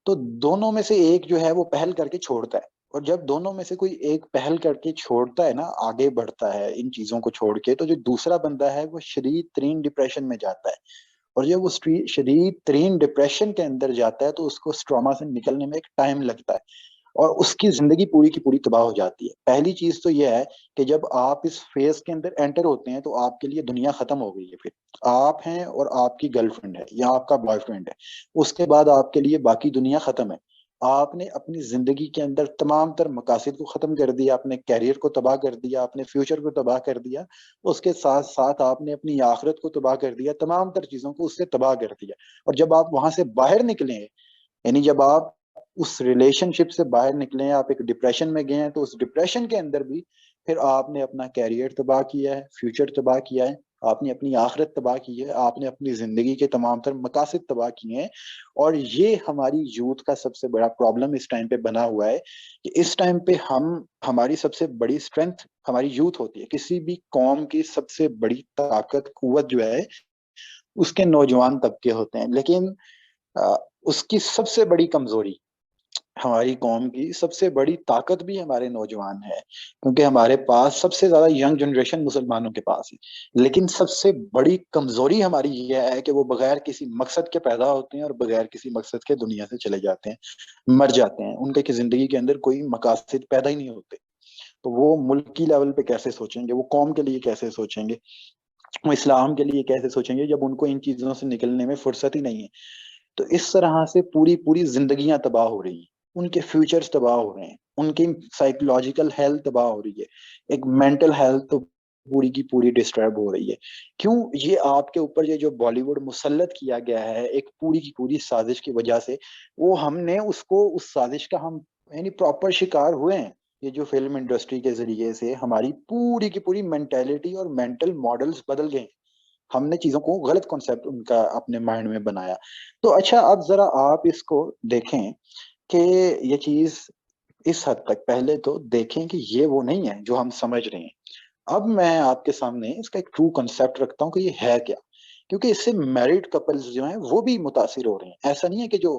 तो दोनों में से एक जो है वो पहल करके छोड़ता है। और जब दोनों में से कोई एक पहल करके छोड़ता है ना, आगे बढ़ता है इन चीजों को छोड़ के, तो जो दूसरा बंदा है वो शदीद तरीन डिप्रेशन में जाता है। और जब वो शदीद तरीन डिप्रेशन के अंदर जाता है, तो उसको उस ट्रॉमा से निकलने में एक टाइम लगता है, और उसकी जिंदगी पूरी की पूरी तबाह हो जाती है। पहली चीज तो यह है कि जब आप इस फेज के अंदर एंटर होते हैं, तो आपके लिए दुनिया खत्म हो गई है। फिर आप हैं और आपकी गर्लफ्रेंड है या आपका बॉयफ्रेंड है, उसके बाद आपके लिए बाकी दुनिया खत्म है। आपने अपनी जिंदगी के अंदर तमाम तर मकासद को खत्म कर दिया, अपने कैरियर को तबाह कर दिया, अपने फ्यूचर को तबाह कर दिया, उसके साथ साथ आपने अपनी आखिरत को तबाह कर दिया, तमाम तर चीजों को उससे तबाह कर दिया। और जब आप वहां से बाहर निकले, यानी जब आप उस रिलेशनशिप से बाहर निकले हैं, आप एक डिप्रेशन में गए हैं, तो उस डिप्रेशन के अंदर भी फिर आपने अपना कैरियर तबाह किया है, फ्यूचर तबाह किया है, आपने अपनी आखिरत तबाह की है, आपने अपनी जिंदगी के तमाम तर मकासद तबाह किए हैं। और ये हमारी यूथ का सबसे बड़ा प्रॉब्लम इस टाइम पे बना हुआ है, कि इस टाइम पे हमारी सबसे बड़ी स्ट्रेंथ हमारी यूथ होती है। किसी भी कौम की सबसे बड़ी ताकत कुव्वत जो है, उसके नौजवान तबके होते हैं। लेकिन अ, उसकी सबसे बड़ी कमजोरी, हमारी कौम की सबसे बड़ी ताकत भी हमारे नौजवान है, क्योंकि हमारे पास सबसे ज्यादा यंग जनरेशन मुसलमानों के पास है। लेकिन सबसे बड़ी कमजोरी हमारी यह है कि वो बगैर किसी मकसद के पैदा होते हैं और बगैर किसी मकसद के दुनिया से चले जाते हैं, मर जाते हैं। उनके की जिंदगी के अंदर कोई मकासद पैदा ही नहीं होते। तो वो मुल्क की लेवल पे कैसे सोचेंगे, वो कौम के लिए कैसे सोचेंगे, वो इस्लाम के लिए कैसे सोचेंगे, जब उनको इन चीजों से निकलने में फुर्सत ही नहीं है। तो इस तरह से पूरी पूरी जिंदगियां तबाह हो रही हैं, उनके फ्यूचर्स तबाह हो रहे हैं, उनकी साइकोलॉजिकल हेल्थ तबाह हो रही है, एक मेंटल हेल्थ तो पूरी की पूरी डिस्टर्ब हो रही है। क्यों? ये आपके ऊपर ये जो बॉलीवुड मुसल्लत किया गया है एक पूरी की पूरी साजिश की वजह से, वो हमने उसको उस साजिश का हम यानी प्रॉपर शिकार हुए हैं। ये जो फिल्म इंडस्ट्री के जरिए से हमारी पूरी की पूरी मेंटेलिटी और मेंटल मॉडल्स बदल गए। हमने चीजों को गलत कॉन्सेप्ट उनका अपने माइंड में बनाया। तो अच्छा, अब जरा आप इसको देखें कि ये चीज इस हद तक, पहले तो देखें कि ये वो नहीं है जो हम समझ रहे हैं। अब मैं आपके सामने इसका एक ट्रू कॉन्सेप्ट रखता हूँ कि ये है क्या। क्योंकि इससे मैरिड कपल्स जो हैं वो भी मुतासिर हो रहे हैं। ऐसा नहीं है कि जो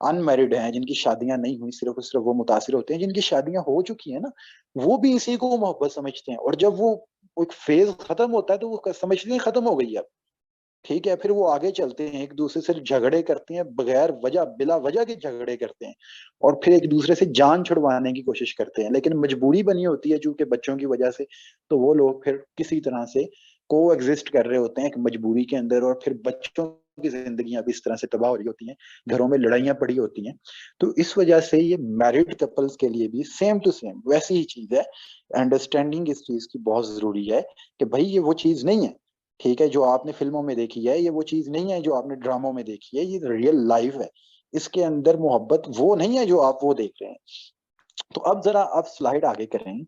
अनमैरिड हैं, जिनकी शादियां नहीं हुई, सिर्फ और सिर्फ वो मुतासिर होते हैं। जिनकी शादियां हो चुकी हैं ना, वो भी इसी को मोहब्बत समझते हैं। और जब वो एक फेज खत्म होता है तो वो समझते हैं खत्म हो गई है। ठीक है, फिर वो आगे चलते हैं, एक दूसरे से झगड़े करते हैं, बगैर वजह बिला वजह के झगड़े करते हैं, और फिर एक दूसरे से जान छुड़वाने की कोशिश करते हैं। लेकिन मजबूरी बनी होती है चूंकि बच्चों की वजह से, तो वो लोग फिर किसी तरह से को एग्जिस्ट कर रहे होते हैं एक मजबूरी के अंदर। और फिर बच्चों की जिंदगियां भी इस तरह से तबाह हो रही होती हैं, घरों में लड़ाइयां पड़ी होती हैं। तो इस वजह से ये मैरिड कपल्स के लिए भी सेम टू सेम वैसी ही चीज है। अंडरस्टैंडिंग इस चीज की बहुत जरूरी है कि भाई ये वो चीज नहीं है। ठीक है, जो आपने फिल्मों में देखी है ये वो चीज नहीं है, जो आपने ड्रामों में देखी है ये रियल लाइफ है। इसके अंदर मोहब्बत वो नहीं है जो आप वो देख रहे हैं। तो अब जरा आप स्लाइड आगे करें,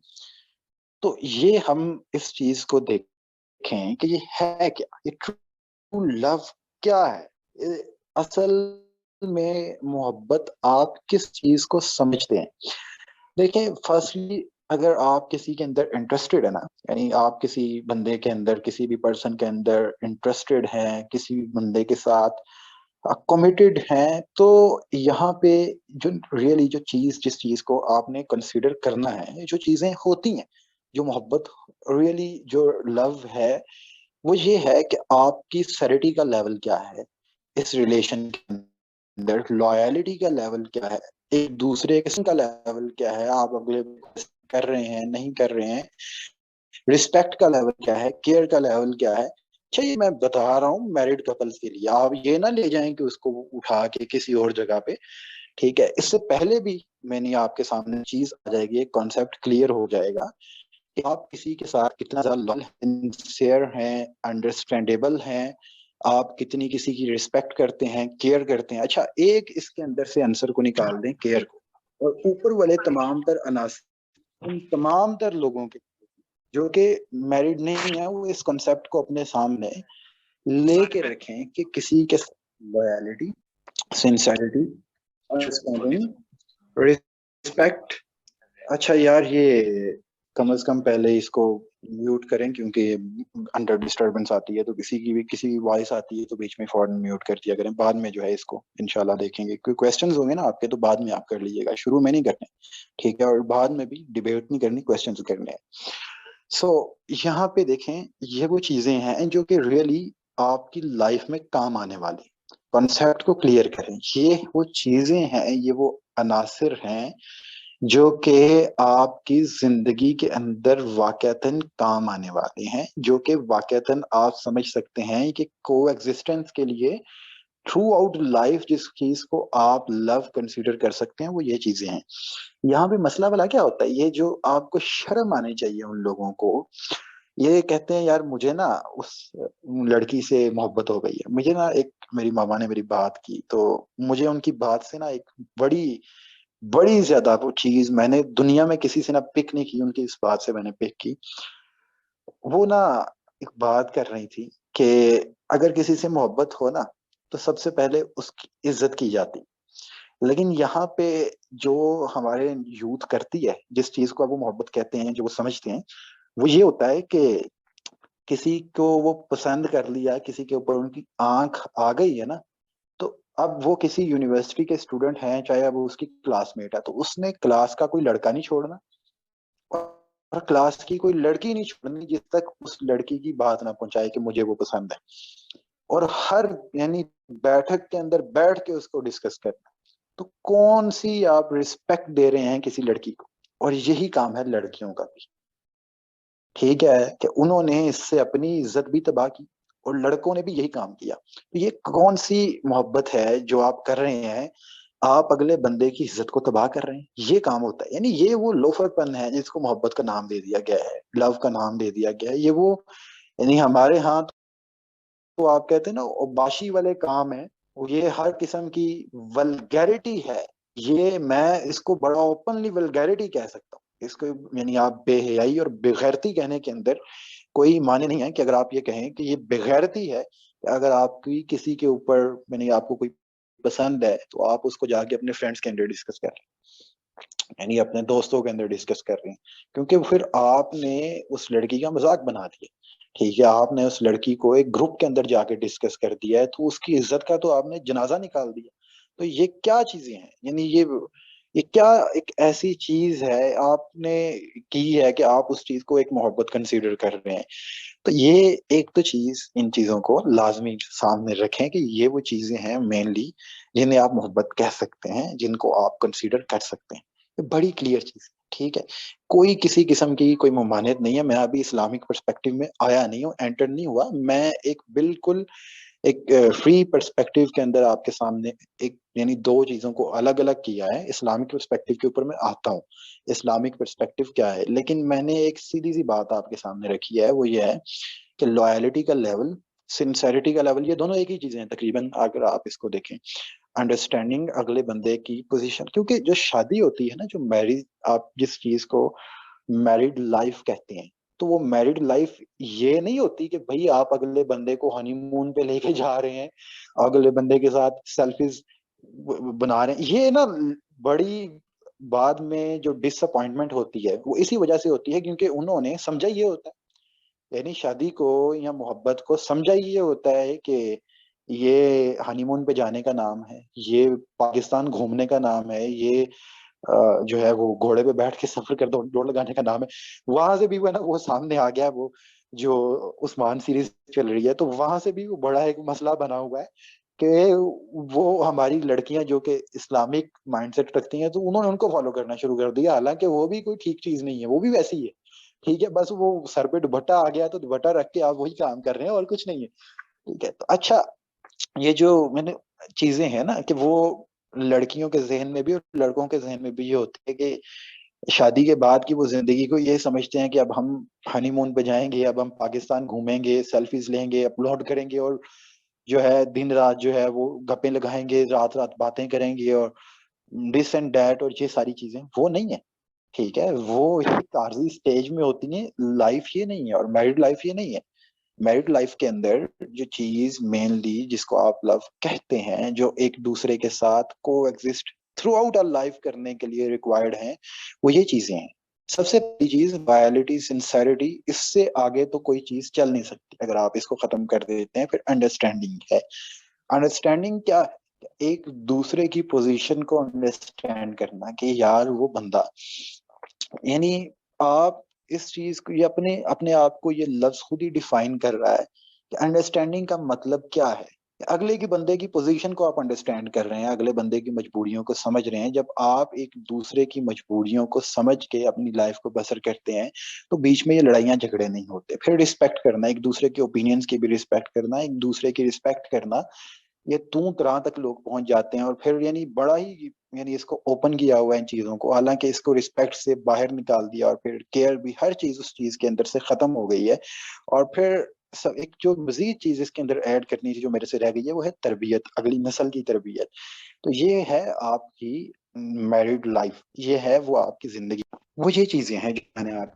तो ये हम इस चीज को देखें कि ये है क्या, ये ट्रू लव क्या है। ये असल में मोहब्बत आप किस चीज को समझते हैं। देखिए, फर्स्टली अगर आप किसी के अंदर इंटरेस्टेड है ना, यानी आप किसी बंदे के अंदर, किसी भी पर्सन के अंदर इंटरेस्टेड हैं, किसी भी बंदे के साथ कमिटेड हैं, तो यहाँ पे जो रियली जो चीज, जिस चीज को आपने कंसीडर करना है, जो चीजें होती हैं, जो मोहब्बत रियली जो लव है, वो ये है कि आपकी सैनिटी का लेवल क्या है इस रिलेशन के अंदर, लॉयलिटी का लेवल क्या है, एक दूसरे का लेवल क्या है, आप अगले कर रहे हैं नहीं कर रहे हैं, रिस्पेक्ट का लेवल क्या है, केयर का लेवल क्या है। अच्छा, ये मैं बता रहा हूँ मैरिड कपल्स के लिए, आप ये ना ले जाएं कि उसको उठा के किसी और जगह पे। ठीक है, इससे पहले भी मैंने आपके सामने चीज आ जाएगी, एक कॉन्सेप्ट क्लियर हो जाएगा कि आप किसी के साथ कितना ज्यादा सिंसियर हैं, अंडरस्टैंडेबल हैं, आप कितनी किसी की रिस्पेक्ट करते हैं, केयर करते हैं। अच्छा, एक इसके अंदर से आंसर को निकाल दें, केयर को, और ऊपर वाले तमाम तर अनासर, उन तमाम तर लोगों के जो कि मैरिड नहीं है, वो इस कॉन्सेप्ट को अपने सामने लेके रखें कि किसी के लॉयलिटी, सिंसेरिटी, अंडरस्टैंडिंग, रिस्पेक्ट। अच्छा यार, ये कम से कम पहले इसको म्यूट करें, क्योंकि अंडर डिस्टरबेंस आती है, तो किसी की वॉइस आती है तो बीच में फौरन म्यूट कर दिया करें। बाद में जो है इसको इंशाल्लाह देखेंगे, कोई क्वेश्चंस होंगे ना आपके तो बाद में आप कर लीजिएगा, शुरू में नहीं करने। ठीक है, और बाद में भी डिबेट नहीं करनी, क्वेश्चंस करने हैं। सो यहाँ पे देखें, ये वो चीजें हैं जो कि रियली आपकी लाइफ में काम आने वाली। कॉन्सेप्ट को क्लियर करें, ये वो चीजें हैं, ये वो अनासिर हैं जो कि आपकी जिंदगी के अंदर वाकयातन काम आने वाले हैं, जो कि वाकयातन आप समझ सकते हैं कि को एग्जिस्टेंस के लिए थ्रू आउट लाइफ जिस चीज को आप लव कंसीडर कर सकते हैं, वो ये चीजें हैं। यहाँ पे मसला वाला क्या होता है, ये जो आपको शर्म आनी चाहिए उन लोगों को, ये कहते हैं यार मुझे ना उस लड़की से मोहब्बत हो गई है। मुझे ना, एक मेरी मामा ने मेरी बात की तो मुझे उनकी बात से ना एक बड़ी बड़ी ज्यादा वो चीज मैंने दुनिया में किसी से ना पिक नहीं की, उनकी इस बात से मैंने पिक की। वो ना एक बात कर रही थी कि अगर किसी से मोहब्बत हो ना, तो सबसे पहले उसकी इज्जत की जाती। लेकिन यहाँ पे जो हमारे यूथ करती है, जिस चीज को अब वो मोहब्बत कहते हैं, जो वो समझते हैं, वो ये होता है कि किसी को वो पसंद कर लिया, किसी के ऊपर उनकी आंख आ गई है ना, तो अब वो किसी यूनिवर्सिटी के स्टूडेंट हैं, चाहे अब वो उसकी क्लासमेट है, तो उसने क्लास का कोई लड़का नहीं छोड़ना, और क्लास की कोई लड़की नहीं छोड़नी जिस तक उस लड़की की बात ना पहुंचाए कि मुझे वो पसंद है। और हर यानी बैठक के अंदर बैठ के उसको डिस्कस करना। तो कौन सी आप रिस्पेक्ट दे रहे हैं किसी लड़की को। और यही काम है लड़कियों का भी। ठीक है, कि उन्होंने इससे अपनी इज्जत भी तबाह की, और लड़कों ने भी यही काम किया। तो ये कौन सी मोहब्बत है जो आप कर रहे हैं, आप अगले बंदे की इज्जत को तबाह कर रहे हैं। ये काम होता है, यानी ये वो लोफरपन है जिसको मोहब्बत का नाम दे दिया गया है, लव का नाम दे दिया गया है। ये वो, यानी हमारे यहाँ तो आप कहते हैं ना उबाशी वाले काम है, ये हर किस्म की वल्गैरिटी है। ये मैं इसको बड़ा ओपनली वल्गैरिटी कह सकता हूँ। इसको यानी आप बेहयाई और बेगैरती कहने के अंदर कोई माने नहीं है कि अगर आप ये कहें कि ये बेगैरती है, कि अगर आपकी किसी के ऊपर यानी आपको कोई पसंद है तो आप उसको जाके अपने फ्रेंड्स के अंदर डिस्कस कर, यानी अपने दोस्तों के अंदर डिस्कस कर रहे हैं, क्योंकि फिर आपने उस लड़की का मजाक बना दिया। ठीक है, आपने उस लड़की को एक ग्रुप के अंदर जाके डिस्कस कर दिया है, तो उसकी इज्जत का तो आपने जनाजा निकाल दिया। तो ये क्या चीजें हैं, यानी ये क्या एक ऐसी चीज है आपने की है कि आप उस चीज को एक मोहब्बत कंसीडर कर रहे हैं। तो ये एक तो चीज, इन चीजों को लाजमी सामने रखें कि ये वो चीजें हैं मेनली जिन्हें आप मोहब्बत कह सकते हैं, जिनको आप कंसीडर कर सकते हैं। ये बड़ी क्लियर चीज है, ठीक है। कोई किसी किस्म की कोई ममानियत नहीं है। मैं अभी इस्लामिक पर्सपेक्टिव में आया नहीं हूँ, एंटर नहीं हुआ। मैं एक बिल्कुल एक फ्री पर्सपेक्टिव के अंदर आपके सामने एक यानी दो चीजों को अलग अलग किया है। इस्लामिक पर्सपेक्टिव के ऊपर मैं आता हूँ, इस्लामिक पर्सपेक्टिव क्या है, लेकिन मैंने एक सीधी सी बात आपके सामने रखी है, वो ये है कि लॉयलिटी का लेवल, सिंसेरिटी का लेवल, ये दोनों एक ही चीजें हैं तकरीबन, अगर आप इसको देखें। अंडरस्टैंडिंग अगले बंदे की पोजीशन, क्योंकि जो शादी होती है ना, जो मैरिज, आप जिस चीज को मैरिड लाइफ कहते हैं, तो वो मैरिड लाइफ ये नहीं होती कि भाई आप अगले बंदे को हनीमून पे लेके जा रहे हैं, अगले बंदे के साथ सेल्फीज बना रहे हैं। ये ना बड़ी बाद में जो डिसअपॉइंटमेंट होती है वो इसी वजह से होती है, क्योंकि उन्होंने समझा ये होता है, यानी शादी को या मोहब्बत को समझा ये होता है कि ये हनीमून पे जाने का नाम है, ये पाकिस्तान घूमने का नाम है, ये जो है वो घोड़े पे बैठ के सफर कर दौड़ दौड़ लगाने का नाम है। वहां से भी वो है ना, वो सामने आ गया, वो जो उस्मान सीरीज चल रही है, तो वहां से भी वो बड़ा एक मसला बना हुआ है कि वो हमारी लड़कियां जो कि इस्लामिक माइंडसेट रखती हैं, तो उन्होंने उनको फॉलो करना शुरू कर दिया, हालांकि वो भी कोई ठीक चीज नहीं है, वो भी वैसी ही है। ठीक है, बस वो सर पे दुपट्टा आ गया तो दुपट्टा रख के आप वही काम कर रहे हैं और कुछ नहीं है। ठीक है, तो अच्छा, ये जो मैंने चीजें हैं ना कि वो लड़कियों के जहन में भी और लड़कों के जहन में भी ये होती है कि शादी के बाद की वो जिंदगी को ये समझते हैं कि अब हम हनीमून पे जाएंगे, अब हम पाकिस्तान घूमेंगे, सेल्फीज लेंगे, अपलोड करेंगे, और जो है दिन रात जो है वो गप्पे लगाएंगे, रात रात बातें करेंगे, और दिस एंड दैट, और ये सारी चीजें वो नहीं है। ठीक है, वो एक आर्जी स्टेज में होती है, लाइफ ये नहीं है, और मैरिड लाइफ ये नहीं है। मैरिड लाइफ के अंदर जो चीज मेनली जिसको आप लव कहते हैं, जो एक दूसरे के साथ coexist throughout our life करने के लिए रिक्वायर्ड हैं, वो ये चीजें हैं। सबसे पहली चीज लॉयलिटी, सिंसेरिटी, इससे आगे तो कोई चीज चल नहीं सकती। अगर आप इसको खत्म कर देते हैं, फिर अंडरस्टैंडिंग है। अंडरस्टैंडिंग क्या है? एक दूसरे की पोजीशन को अंडरस्टैंड करना कि यार वो बंदा, यानी आप इस चीज को, ये अपने अपने आप को ये लफ्ज खुद ही डिफाइन कर रहा है कि अंडरस्टैंडिंग का मतलब क्या है। अगले की बंदे की पोजीशन को आप अंडरस्टैंड कर रहे हैं, अगले बंदे की मजबूरियों को समझ रहे हैं। जब आप एक दूसरे की मजबूरियों को समझ के अपनी लाइफ को बसर करते हैं, तो बीच में ये लड़ाइयाँ झगड़े नहीं होते। फिर रिस्पेक्ट करना, एक दूसरे के ओपिनियंस की भी रिस्पेक्ट करना, एक दूसरे की रिस्पेक्ट करना, ये तू तरह तक लोग पहुंच जाते हैं। और फिर यानी बड़ा ही, यानी इसको ओपन किया हुआ है इन चीजों को, हालांकि इसको रिस्पेक्ट से बाहर निकाल दिया, और फिर केयर भी, हर चीज उस चीज के अंदर से खत्म हो गई है। और फिर सब एक जो मजीद चीज इसके अंदर ऐड करनी थी जो मेरे से रह गई है, वो है तरबियत, अगली नस्ल की तरबियत। तो ये है आपकी मैरिड लाइफ, ये है वो आपकी जिंदगी, वो ये चीजें हैं जो मैंने आप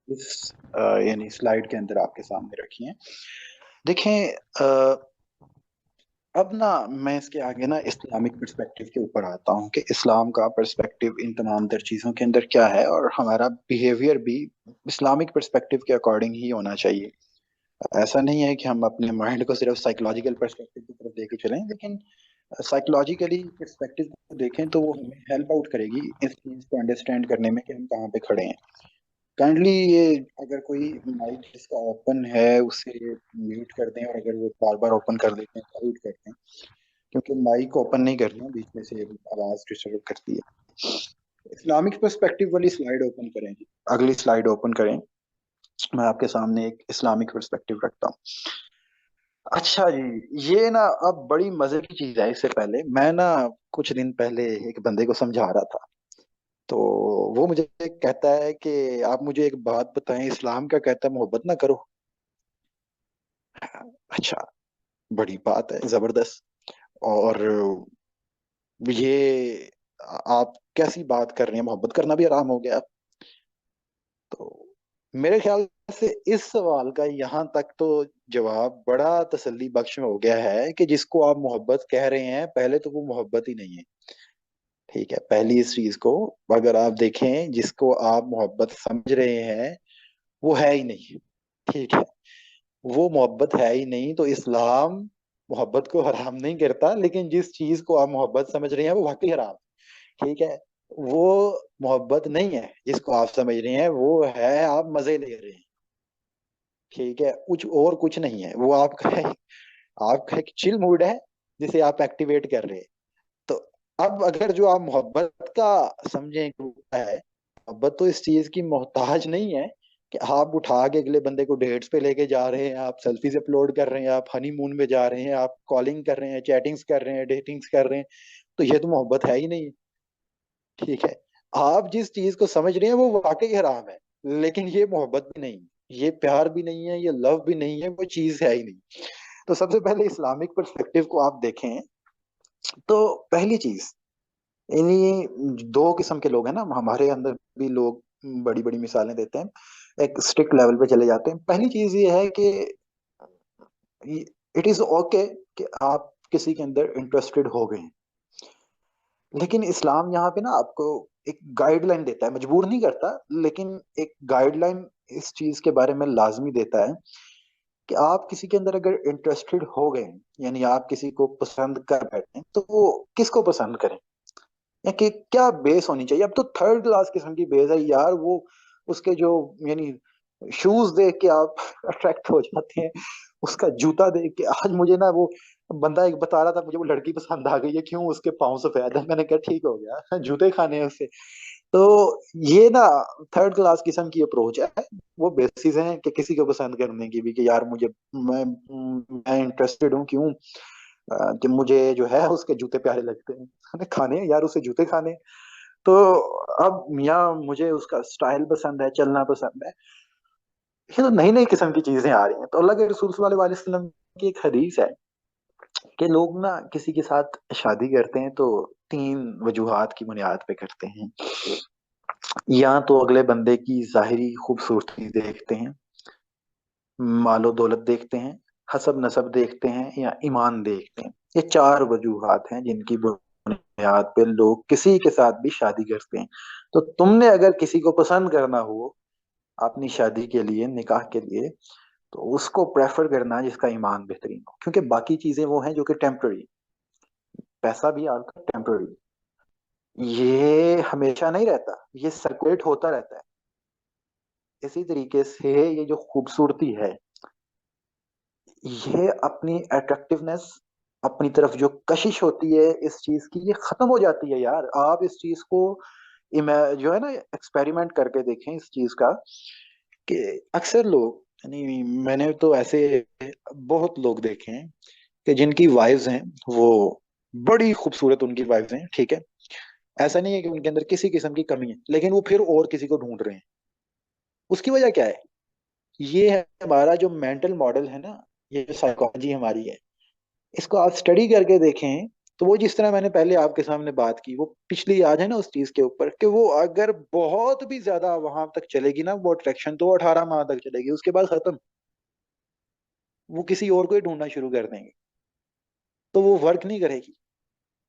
इस यानी स्लाइड के अंदर आपके सामने रखी हैं। देखें, अब ना मैं इसके आगे ना इस्लामिक पर्सपेक्टिव के ऊपर आता हूँ कि इस्लाम का पर्सपेक्टिव इन तमाम तर चीज़ों के अंदर क्या है, और हमारा बिहेवियर भी इस्लामिक पर्सपेक्टिव के अकॉर्डिंग ही होना चाहिए। ऐसा नहीं है कि हम अपने माइंड को सिर्फ साइकोलॉजिकल पर्सपेक्टिव की तरफ लेके चलें, लेकिन साइकोलॉजिकली पर्सपेक्टिव को देखें तो वो हमें हेल्प आउट करेगी इस चीज़ को अंडरस्टैंड करने में कि हम कहाँ पे खड़े हैं। काइंडली ये, अगर कोई माइक जिसका ओपन है उसे म्यूट कर दें, और अगर वो बार बार ओपन कर देते हैं तो म्यूट कर दें, क्योंकि माइक ओपन नहीं करना, बीच में से आवाज डिस्टर्ब करती है। इस्लामिक पर्सपेक्टिव वाली स्लाइड ओपन करें जी, अगली स्लाइड ओपन करें। मैं आपके सामने एक इस्लामिक पर्सपेक्टिव रखता हूँ। अच्छा जी, ये ना अब बड़ी मजे की चीज है। इससे पहले मैं ना कुछ दिन पहले एक बंदे को समझा रहा था, तो वो मुझे कहता है कि आप मुझे एक बात बताएं, इस्लाम क्या कहता है मोहब्बत ना करो। अच्छा, बड़ी बात है, जबरदस्त। और ये आप कैसी बात कर रहे हैं, मोहब्बत करना भी हराम हो गया? तो मेरे ख्याल से इस सवाल का यहाँ तक तो जवाब बड़ा तसल्ली बख्श हो गया है कि जिसको आप मोहब्बत कह रहे हैं पहले तो वो मोहब्बत ही नहीं है। ठीक है, पहली इस चीज को अगर आप देखें, जिसको आप मोहब्बत समझ रहे हैं वो है ही नहीं। ठीक है, वो मोहब्बत है ही नहीं। तो इस्लाम मोहब्बत को हराम नहीं करता, लेकिन जिस चीज को आप मोहब्बत समझ रहे हैं वो वाकई हराम है। ठीक है, वो मोहब्बत नहीं है जिसको आप समझ रहे हैं, वो है आप मजे ले रहे हैं। ठीक है, कुछ और कुछ नहीं है वो। आपका एक चिल मूड है जिसे आप एक्टिवेट कर रहे हैं। तो अब अगर जो आप मोहब्बत का समझें कि वो है, मोहब्बत तो इस चीज की मोहताज नहीं है कि आप उठा के अगले बंदे को डेट्स पे लेके जा रहे हैं, आप सेल्फीज अपलोड कर रहे हैं, आप हनीमून में जा रहे हैं, आप कॉलिंग कर रहे हैं, चैटिंग्स कर रहे हैं, डेटिंग्स कर रहे हैं। तो ये तो मोहब्बत है ही नहीं। ठीक है, आप जिस चीज को समझ रहे हैं वो वाकई हराम है, लेकिन ये मोहब्बत भी नहीं, ये प्यार भी नहीं है, ये लव भी नहीं है, वो चीज है ही नहीं। तो सबसे पहले इस्लामिक पर्सपेक्टिव को आप देखें तो पहली चीज, इन्हीं दो किस्म के लोग हैं ना हमारे अंदर भी लोग, बड़ी बड़ी मिसालें देते हैं, एक स्ट्रिक्ट लेवल पे चले जाते हैं। पहली चीज ये है कि इट इज ओके कि आप किसी के अंदर इंटरेस्टेड हो गए हैं, लेकिन इस्लाम यहाँ पे ना आपको एक गाइडलाइन देता है, मजबूर नहीं करता, लेकिन एक गाइडलाइन इस चीज के बारे में लाजमी देता है कि आप किसी के अंदर अगर इंटरेस्टेड हो गए हैं, यानी आप किसी को पसंद कर बैठे हैं, तो वो किसको पसंद करें या कि क्या बेस होनी चाहिए। अब तो थर्ड क्लास किस्म की बेस है यार, वो उसके जो यानी शूज देख के आप अट्रैक्ट हो जाते हैं, उसका जूता देख के। आज मुझे ना वो बंदा एक बता रहा था, मुझे वो लड़की पसंद आ गई है, क्यों, उसके पाँव सफेद है। मैंने कहा ठीक हो गया, जूते खाने हैं उससे। तो ये ना थर्ड क्लास किस्म की अप्रोच है। वो बेसिस है कि किसी को पसंद करने की भी, कि यार मुझे मैं इंटरेस्टेड हूँ, क्यों, कि मुझे जो है उसके जूते प्यारे लगते हैं। मैंने खाने हैं यार, उसे जूते खाने हैं। तो अब मियाँ मुझे उसका स्टाइल पसंद है, चलना पसंद है। ये तो नई नई किस्म की चीजें आ रही हैं। तो अल्लाह के रसूल सल्लल्लाहु अलैहि वसल्लम की एक हदीस है कि लोग ना किसी के साथ शादी करते हैं तो तीन वजूहात की बुनियाद पे करते हैं। या तो अगले बंदे की जाहिरी खूबसूरती देखते हैं, मालो दौलत देखते हैं, हसब नसब देखते हैं, या ईमान देखते हैं। ये चार वजूहात हैं जिनकी बुनियाद पे लोग किसी के साथ भी शादी करते हैं। तो तुमने अगर किसी को पसंद करना हो अपनी शादी के लिए, निकाह के लिए, तो उसको प्रेफर करना जिसका ईमान बेहतरीन हो, क्योंकि बाकी चीजें वो हैं जो कि टेम्पररी। पैसा भी आपका टेम्पररी, ये हमेशा नहीं रहता, ये सर्कुलेट होता रहता है। इसी तरीके से ये जो खूबसूरती है, ये अपनी अट्रैक्टिवनेस, अपनी तरफ जो कशिश होती है इस चीज की, ये खत्म हो जाती है यार। आप इस चीज को जो है ना एक्सपेरिमेंट करके देखें इस चीज का, कि अक्सर लोग, यानी मैंने तो ऐसे बहुत लोग देखे हैं कि जिनकी वाइफ्स हैं वो बड़ी खूबसूरत उनकी वाइफ्स हैं, ठीक है, ऐसा नहीं है कि उनके अंदर किसी किस्म की कमी है, लेकिन वो फिर और किसी को ढूंढ रहे हैं। उसकी वजह क्या है? ये है हमारा जो मेंटल मॉडल है ना, ये जो साइकोलॉजी हमारी है, इसको आप स्टडी करके देखें तो वो जिस तरह मैंने पहले आपके सामने बात की, वो पिछली याद है ना उस चीज के ऊपर, कि वो अगर बहुत भी ज्यादा वहां तक चलेगी ना वो अट्रैक्शन, तो 18 माह तक चलेगी, उसके बाद खत्म। वो किसी और को ही ढूंढना शुरू कर देंगे, तो वो वर्क नहीं करेगी।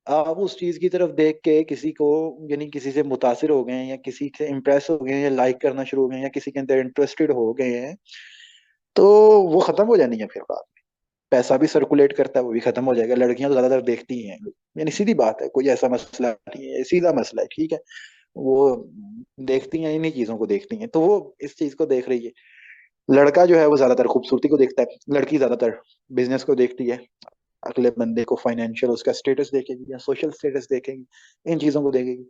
आप उस चीज की तरफ देख के किसी को, यानी किसी से मुतासिर हो गए हैं, या किसी से इम्प्रेस हो गए हैं, या लाइक करना शुरू हो गए हैं, या किसी के अंदर इंटरेस्टेड हो गए हैं, तो वो खत्म हो जानी है फिर बात में। पैसा भी सर्कुलेट करता है, वो भी खत्म हो जाएगा। लड़कियां तो ज्यादातर देखती ही हैं, यानी सीधी बात है, कोई ऐसा मसला नहीं है, सीधा मसला है, ठीक है। वो देखती हैं, इन्हीं चीजों को देखती हैं, तो वो इस चीज को देख रही है। लड़का जो है वो ज्यादातर खूबसूरती को देखता है, लड़की ज्यादातर बिजनेस को देखती है, अगले बंदे को फाइनेंशियल उसका स्टेटस देखेगी या सोशल स्टेटस देखेगी, इन चीजों को देखेगी।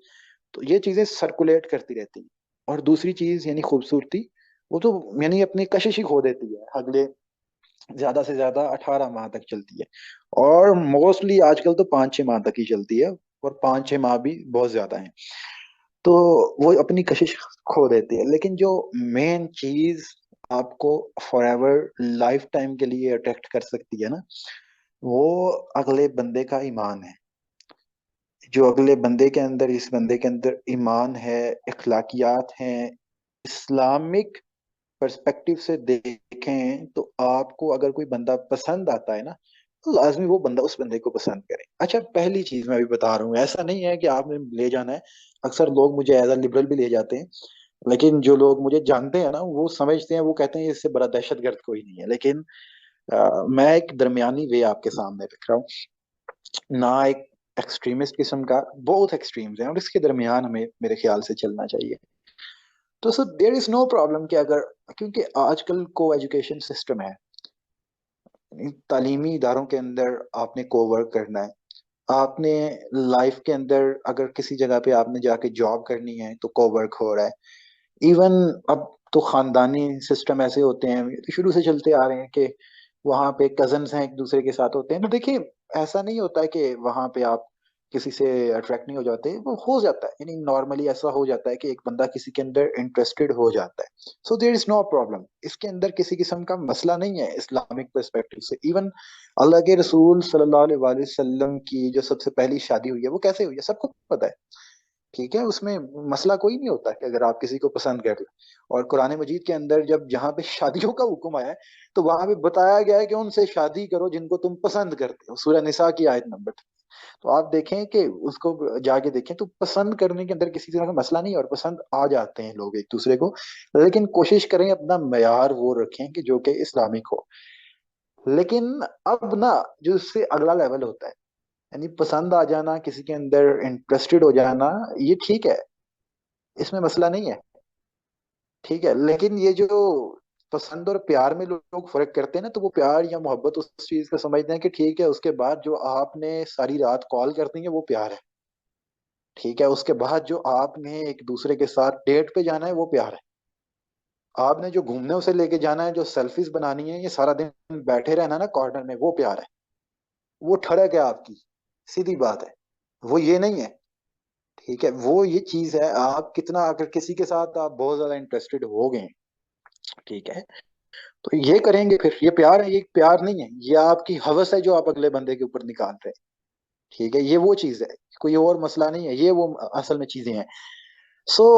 तो ये चीजें सर्कुलेट करती रहती हैं। और दूसरी चीज यानी खूबसूरती, वो तो यानी अपनी कशिश ही खो देती है, अगले ज्यादा से ज्यादा 18 माह तक चलती है। और मोस्टली आजकल तो 5-6 माह तक ही चलती है, और 5-6 माह भी बहुत ज्यादा है। तो वो अपनी कशिश खो देती है। लेकिन जो मेन चीज आपको फॉर एवर लाइफ टाइम के लिए अट्रैक्ट कर सकती है ना, वो अगले बंदे का ईमान है। जो अगले बंदे के अंदर, इस बंदे के अंदर ईमान है, इखलाकियात हैं, इस्लामिक पर्सपेक्टिव से देखें, तो आपको अगर कोई बंदा पसंद आता है ना, तो लाजमी वो बंदा उस बंदे को पसंद करे। अच्छा, पहली चीज मैं अभी बता रहा हूँ, ऐसा नहीं है कि आपने ले जाना है। अक्सर लोग मुझे एज अ लिबरल भी ले जाते हैं, लेकिन जो लोग मुझे जानते हैं ना, वो समझते हैं, वो कहते हैं इससे बड़ा दहशतगर्द कोई नहीं है। लेकिन मैं एक दरमियानी वे आपके सामने रख रहा हूँ, ना एक एक्सट्रीमिस्ट किस्म का, बहुत एक्सट्रीम्स हैं, और इसके दरमियान हमें मेरे ख्याल से चलना चाहिए। तो sir there is no problem कि अगर, क्योंकि आजकल को एजुकेशन सिस्टम है, तालीमी इदारों के अंदर आपने को वर्क करना है, आपने लाइफ के अंदर अगर किसी जगह पे आपने जाके जॉब करनी है तो को वर्क हो रहा है। इवन अब तो खानदानी सिस्टम ऐसे होते हैं, ये तो शुरू से चलते आ रहे हैं कि वहां पे कजन्स हैं, एक दूसरे के साथ होते हैं। तो देखिए, ऐसा नहीं होता है कि वहां पे आप किसी से अट्रैक्ट नहीं हो जाते, वो हो जाता है, यानी नॉर्मली ऐसा हो जाता है कि एक बंदा किसी के अंदर इंटरेस्टेड हो जाता है। So there is no problem, इसके अंदर किसी किस्म का मसला नहीं है इस्लामिक पर्सपेक्टिव से। इवन अल्लाह के रसूल सल्लल्लाहु अलैहि वसल्लम की जो सबसे पहली शादी हुई है, वो कैसे हुई है सबको पता है। ठीक है, उसमें मसला कोई नहीं होता कि अगर आप किसी को पसंद कर लें। और कुरान मजीद के अंदर जब जहाँ पे शादियों का हुक्म आया है, तो वहां पे बताया गया है कि उनसे शादी करो जिनको तुम पसंद करते हो, सूरह निसा की आयत नंबर 3। तो आप देखें कि उसको जाके देखें, तो पसंद करने के अंदर किसी तरह का मसला नहीं है, और पसंद आ जाते हैं लोग एक दूसरे को। लेकिन कोशिश करें अपना मयार वो रखें कि जो कि इस्लामिक हो। लेकिन अब ना, जो इससे अगला लेवल होता है, यानी पसंद आ जाना, किसी के अंदर इंटरेस्टेड हो जाना, ये ठीक है, इसमें मसला नहीं है। ठीक है, लेकिन ये जो पसंद और प्यार में लोग फर्क करते हैं ना, तो वो प्यार या मोहब्बत उस चीज को समझते हैं कि ठीक है, उसके बाद जो आपने सारी रात कॉल कर दी है वो प्यार है। ठीक है, उसके बाद जो आपने एक दूसरे के साथ डेट पे जाना है वो प्यार है। आपने जो घूमने उसे लेके जाना है, जो सेल्फीज बनानी है, ये सारा दिन बैठे रहना ना कॉर्नर में, वो प्यार है। वो ठड़क है आपकी, सीधी बात है, वो ये नहीं है। ठीक है, वो ये चीज है, आप कितना अगर किसी के साथ आप बहुत ज्यादा इंटरेस्टेड हो गए, ठीक है, तो ये करेंगे, फिर ये प्यार है, ये प्यार नहीं है, ये आपकी हवस है जो आप अगले बंदे के ऊपर निकाल रहे हैं। ठीक है, ये वो चीज है, कोई और मसला नहीं है, ये वो असल में चीजें हैं। सो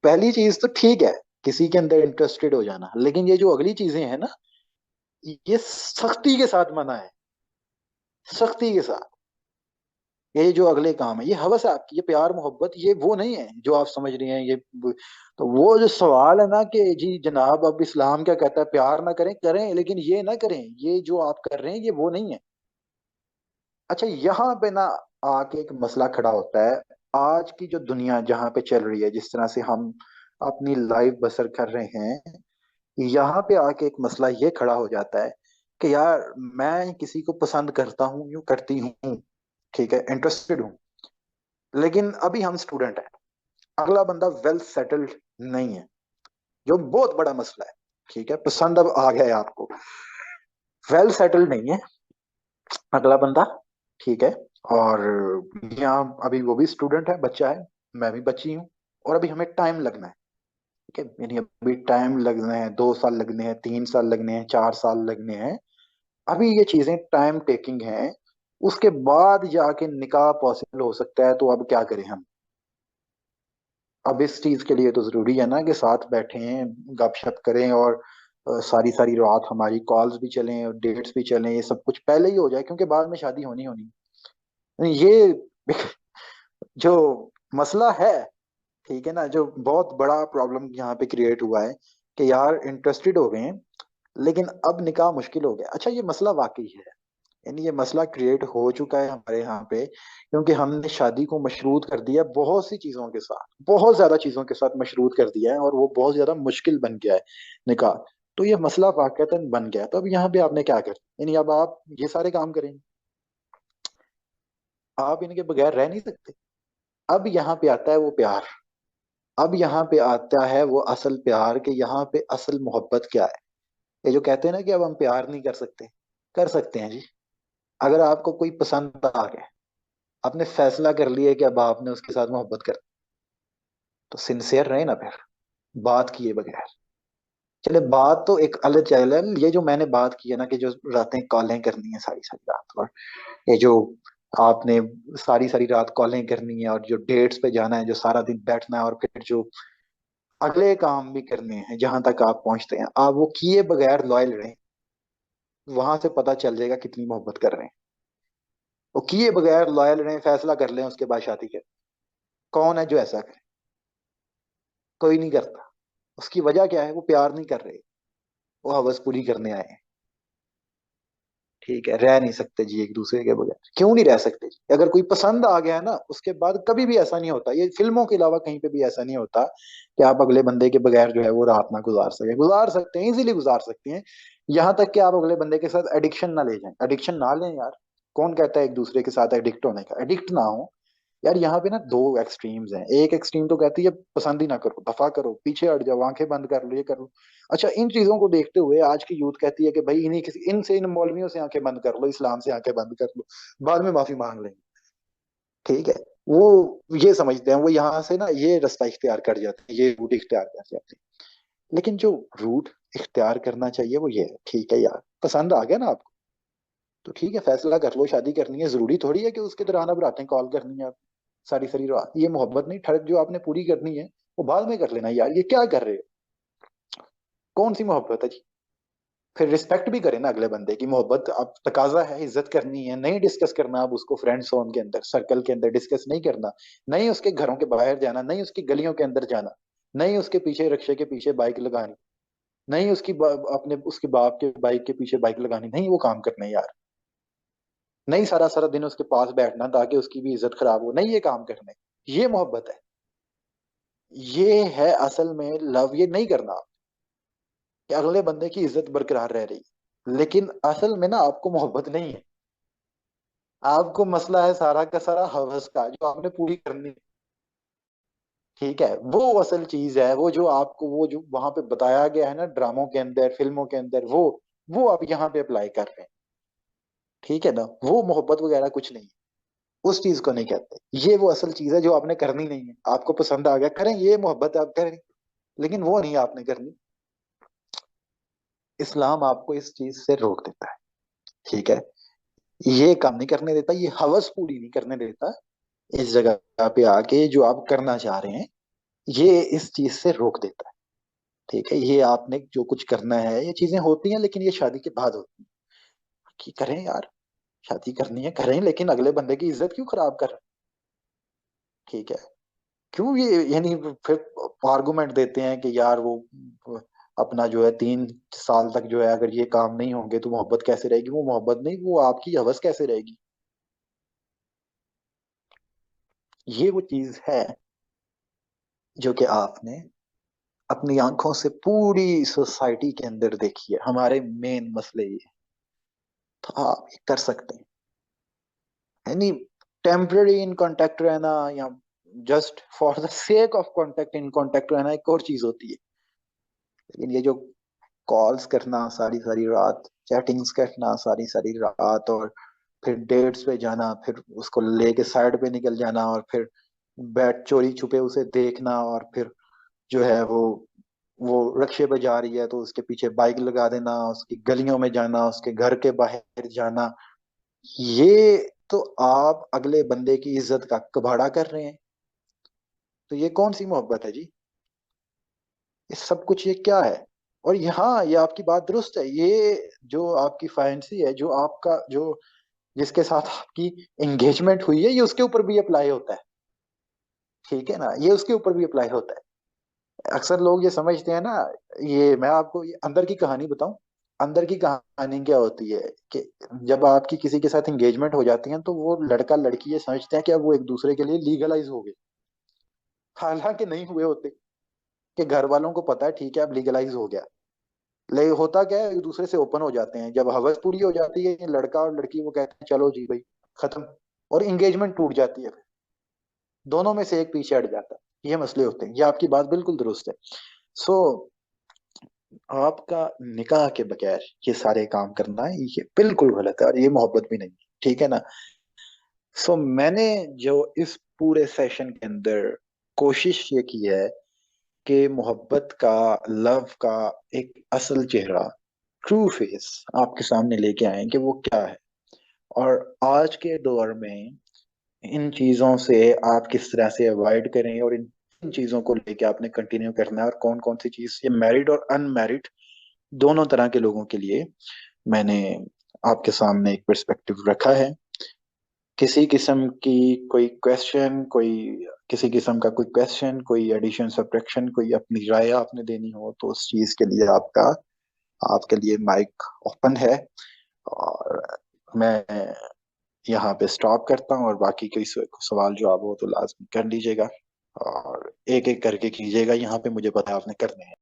पहली चीज तो ठीक है, किसी के अंदर इंटरेस्टेड हो जाना, लेकिन ये जो अगली चीजें हैं ना, ये सख्ती के साथ मना है, सख्ती के साथ। ये जो अगले काम है, ये हवस है आपकी, ये प्यार मोहब्बत, ये वो नहीं है जो आप समझ रही हैं। ये तो वो जो सवाल है ना कि जी जनाब अब इस्लाम क्या कहता है, प्यार ना करें, करें लेकिन ये ना करें, ये जो आप कर रहे हैं ये वो नहीं है। अच्छा, यहाँ पे ना आके एक मसला खड़ा होता है। आज की जो दुनिया जहाँ पे चल रही है, जिस तरह से हम अपनी लाइफ बसर कर रहे हैं, यहाँ पे आके एक मसला ये खड़ा हो जाता है कि यार मैं किसी को पसंद करता हूँ, यूं करती हूँ, ठीक है, इंटरेस्टेड हूँ, लेकिन अभी हम स्टूडेंट हैं, अगला बंदा वेल सेटल्ड नहीं है, जो बहुत बड़ा मसला है। ठीक है, पसंद अब आ गया है आपको, वेल सेटल्ड नहीं है अगला बंदा। ठीक है, और यहाँ अभी वो भी स्टूडेंट है, बच्चा है, मैं भी बच्ची हूँ, और अभी हमें टाइम लगना है। ठीक है, यानी अभी टाइम लगना है, 2 साल लगने हैं, 3 साल लगने हैं, 4 साल लगने हैं। अभी ये चीजें टाइम टेकिंग हैं, उसके बाद जाके निकाह पॉसिबल हो सकता है। तो अब क्या करें हम? अब इस चीज के लिए तो जरूरी है ना कि साथ बैठें, गपशप करें, और सारी सारी रात हमारी कॉल्स भी चलें और डेट्स भी चलें, ये सब कुछ पहले ही हो जाए, क्योंकि बाद में शादी होनी होनी है। ये जो मसला है, ठीक है ना, जो बहुत बड़ा प्रॉब्लम यहाँ पे क्रिएट हुआ है कि यार इंटरेस्टेड हो गए हैं, लेकिन अब निकाह मुश्किल हो गया। अच्छा, ये मसला वाकई है, यानी ये मसला क्रिएट हो चुका है हमारे यहाँ पे, क्योंकि हमने शादी को मशरूत कर दिया बहुत सी चीजों के साथ, बहुत ज्यादा चीजों के साथ मशरूत कर दिया है, और वो बहुत ज्यादा मुश्किल बन गया है निकाह। तो ये मसला वाकईतन बन गया। तो अब यहाँ पे आपने क्या कर, यानी अब आप ये सारे काम करेंगे, आप इनके बगैर रह नहीं सकते। अब यहाँ पे आता है वो प्यार, अब यहाँ पे आता है वो असल प्यार, कि यहाँ पे असल मोहब्बत क्या है। ये जो कहते हैं ना कि अब हम प्यार नहीं कर सकते, कर सकते हैं जी। अगर आपको कोई पसंद आ गया, आपने फैसला कर लिया कि अब आपने उसके साथ मोहब्बत कर, तो सिंसियर रहे ना फिर, बात किए बगैर। चले बात तो एक अलग चैनल, ये जो मैंने बात की है ना कि जो रातें कॉलें करनी है सारी सारी रात, और ये जो आपने सारी सारी रात कॉलिंग करनी है, और जो डेट्स पे जाना है, जो सारा दिन बैठना है, और फिर जो अगले काम भी करने हैं जहां तक आप पहुंचते हैं, आप वो किए बगैर लॉयल रहें। वहां से पता चल जाएगा कितनी मोहब्बत कर रहे हैं। वो किए बगैर लॉयल रहें, फैसला कर लें, उसके बाद शादी करें। कौन है जो ऐसा करे? कोई नहीं करता। उसकी वजह क्या है? वो प्यार नहीं कर रहे, वो हवस पूरी करने आए हैं। ठीक है, रह नहीं सकते जी एक दूसरे के बगैर। क्यों नहीं रह सकते जी? अगर कोई पसंद आ गया है ना, उसके बाद कभी भी ऐसा नहीं होता, ये फिल्मों के अलावा कहीं पे भी ऐसा नहीं होता कि आप अगले बंदे के बगैर जो है वो रात ना गुजार सके। गुजार सकते हैं, इजीली गुजार सकते हैं। यहाँ तक कि आप अगले बंदे के साथ एडिक्शन ना ले जाएं। एडिक्शन ना लें यार। कौन कहता है एक दूसरे के साथ एडिक्ट होने का? एडिक्ट ना हो यार। यहाँ पे ना दो एक्सट्रीम्स हैं। एक एक्सट्रीम तो कहती है पसंद ही ना करो, दफा करो, पीछे हट जाओ, आंखें बंद कर लो, ये कर लो। अच्छा, इन चीजों को देखते हुए आज की यूथ कहती है कि भाई इन्हीं किसी इनसे, इन मौलवियों से आंखें बंद कर लो, इस्लाम से आंखें बंद कर लो, बाद में माफी मांग लेंगे। ठीक है। वो ये समझते हैं, वो यहाँ से ना ये रास्ता इख्तियार कर जाते हैं, ये रूट इख्तियार कर जाते हैं। लेकिन जो रूट इख्तियार करना चाहिए वो ये है, ठीक है यार, पसंद आ गया ना आपको, तो ठीक है, फैसला कर लो, शादी करनी है। जरूरी थोड़ी है कि उसके दौरान अब रातें कॉल करनी है सारी सारी रात। ये मोहब्बत नहीं, ठड़क जो आपने पूरी करनी है वो बाद में कर लेना यार। ये क्या कर रहे हो? कौन सी मोहब्बत है जी? फिर रिस्पेक्ट भी करें ना अगले बंदे की। मोहब्बत अब तकाजा है, इज्जत करनी है, नहीं डिस्कस करना अब उसको फ्रेंड जोन के अंदर, सर्कल के अंदर डिस्कस नहीं करना। नहीं उसके घरों के बाहर जाना, नहीं उसकी गलियों के अंदर जाना, नहीं उसके पीछे रिक्शे के पीछे बाइक लगानी, नहीं अपने उसके बाप के बाइक के पीछे बाइक लगानी, नहीं वो काम करने यार। नहीं सारा सारा दिन उसके पास बैठना ताकि उसकी भी इज्जत खराब हो, नहीं ये काम करने। ये मोहब्बत है, ये है असल में लव। ये नहीं करना कि अगले बंदे की इज्जत बरकरार रह रही, लेकिन असल में ना आपको मोहब्बत नहीं है। आपको मसला है सारा का सारा हवस का, जो आपने पूरी करनी है। ठीक है, वो असल चीज है, वो जो आपको, वो जो वहां पे बताया गया है ना ड्रामों के अंदर, फिल्मों के अंदर, वो आप यहाँ पे अप्लाई कर रहे हैं। ठीक है ना, वो मोहब्बत वगैरह कुछ नहीं है। उस चीज को नहीं कहते। ये वो असल चीज है जो आपने करनी नहीं है। आपको पसंद आ गया, करें, ये मोहब्बत आप करें, लेकिन वो नहीं आपने करनी। इस्लाम आपको इस चीज से रोक देता है। ठीक है, ये काम नहीं करने देता, ये हवस पूरी नहीं करने देता। इस जगह पे आके जो आप करना चाह रहे हैं, ये इस चीज से रोक देता है। ठीक है, ये आपने जो कुछ करना है, ये चीजें होती हैं, लेकिन ये शादी के बाद होती हैं। कि करें यार, शादी करनी है करें, लेकिन अगले बंदे की इज्जत क्यों खराब कर रहे हैं? ठीक है, क्यों ये यानी फिर आर्गुमेंट देते हैं कि यार वो अपना जो है 3 साल तक जो है अगर ये काम नहीं होंगे तो मोहब्बत कैसे रहेगी? वो मोहब्बत नहीं, वो आपकी हवस कैसे रहेगी? ये वो चीज है जो कि आपने अपनी आंखों से पूरी सोसाइटी के अंदर देखी है। हमारे मेन मसले ये हैं। तो आप ये कर सकते हैं, यानी टेम्पररी इन कांटेक्ट रहना, या just for the sake of contact in contact रहना एक और चीज होती है। लेकिन ये जो कॉल्स करना सारी सारी रात, चैटिंग्स करना सारी सारी रात, और फिर डेट्स पे जाना, फिर उसको लेके साइड पे निकल जाना, और फिर बैठ चोरी छुपे उसे देखना, और फिर जो है वो रक्शे पे जा रही है तो उसके पीछे बाइक लगा देना, उसकी गलियों में जाना, उसके घर के बाहर जाना, ये तो आप अगले बंदे की इज्जत का कबाड़ा कर रहे हैं। तो ये कौन सी मोहब्बत है जी? ये सब कुछ ये क्या है? और यहाँ ये आपकी बात दुरुस्त है, ये जो आपकी फैंसी है, जो आपका जो जिसके साथ आपकी एंगेजमेंट हुई है, ये उसके ऊपर भी अप्लाई होता है। ठीक है ना, ये उसके ऊपर भी अप्लाई होता है। अक्सर लोग ये समझते हैं ना, ये मैं आपको ये अंदर की कहानी बताऊं। अंदर की कहानी क्या होती है कि जब आपकी किसी के साथ एंगेजमेंट हो जाती है, तो वो लड़का लड़की ये समझते हैं कि अब वो एक दूसरे के लिए लीगलाइज हो गए। हालांकि नहीं हुए होते, कि घर वालों को पता है ठीक है अब लीगलाइज हो गया। ले होता क्या है, एक दूसरे से ओपन हो जाते हैं। जब हवस पूरी हो जाती है, लड़का और लड़की वो कहते हैं चलो जी भाई, खत्म, और एंगेजमेंट टूट जाती है। फिर दोनों में से एक पीछे हट जाता है। ये मसले होते हैं। ये आपकी बात बिल्कुल दुरुस्त है। सो आपका निकाह के बगैर ये सारे काम करना है, ये बिल्कुल गलत है, और ये मोहब्बत भी नहीं है। ठीक है ना। सो मैंने जो इस पूरे सेशन के अंदर कोशिश ये की है कि मोहब्बत का, लव का एक असल चेहरा, ट्रू फेस आपके सामने लेके आए कि वो क्या है। और आज के दौर में इन चीजों से आप किस तरह से अवॉइड करें, और इन चीजों को लेके आपने कंटिन्यू करना है, और कौन कौन सी चीज, ये मैरिड और अनमैरिड दोनों तरह के लोगों के लिए मैंने आपके सामने एक पर्सपेक्टिव रखा है। किसी किस्म की कोई क्वेश्चन, कोई किसी किस्म का कोई क्वेश्चन, कोई एडिशन सब्ट्रैक्शन, कोई अपनी राय आपने देनी हो तो उस चीज के लिए आपके लिए माइक ओपन है। और मैं यहाँ पे स्टॉप करता हूँ, और बाकी कोई सवाल जवाब हो तो लाजमी कर लीजिएगा, और एक एक करके कीजिएगा, यहाँ पे मुझे पता है आपने करने हैं।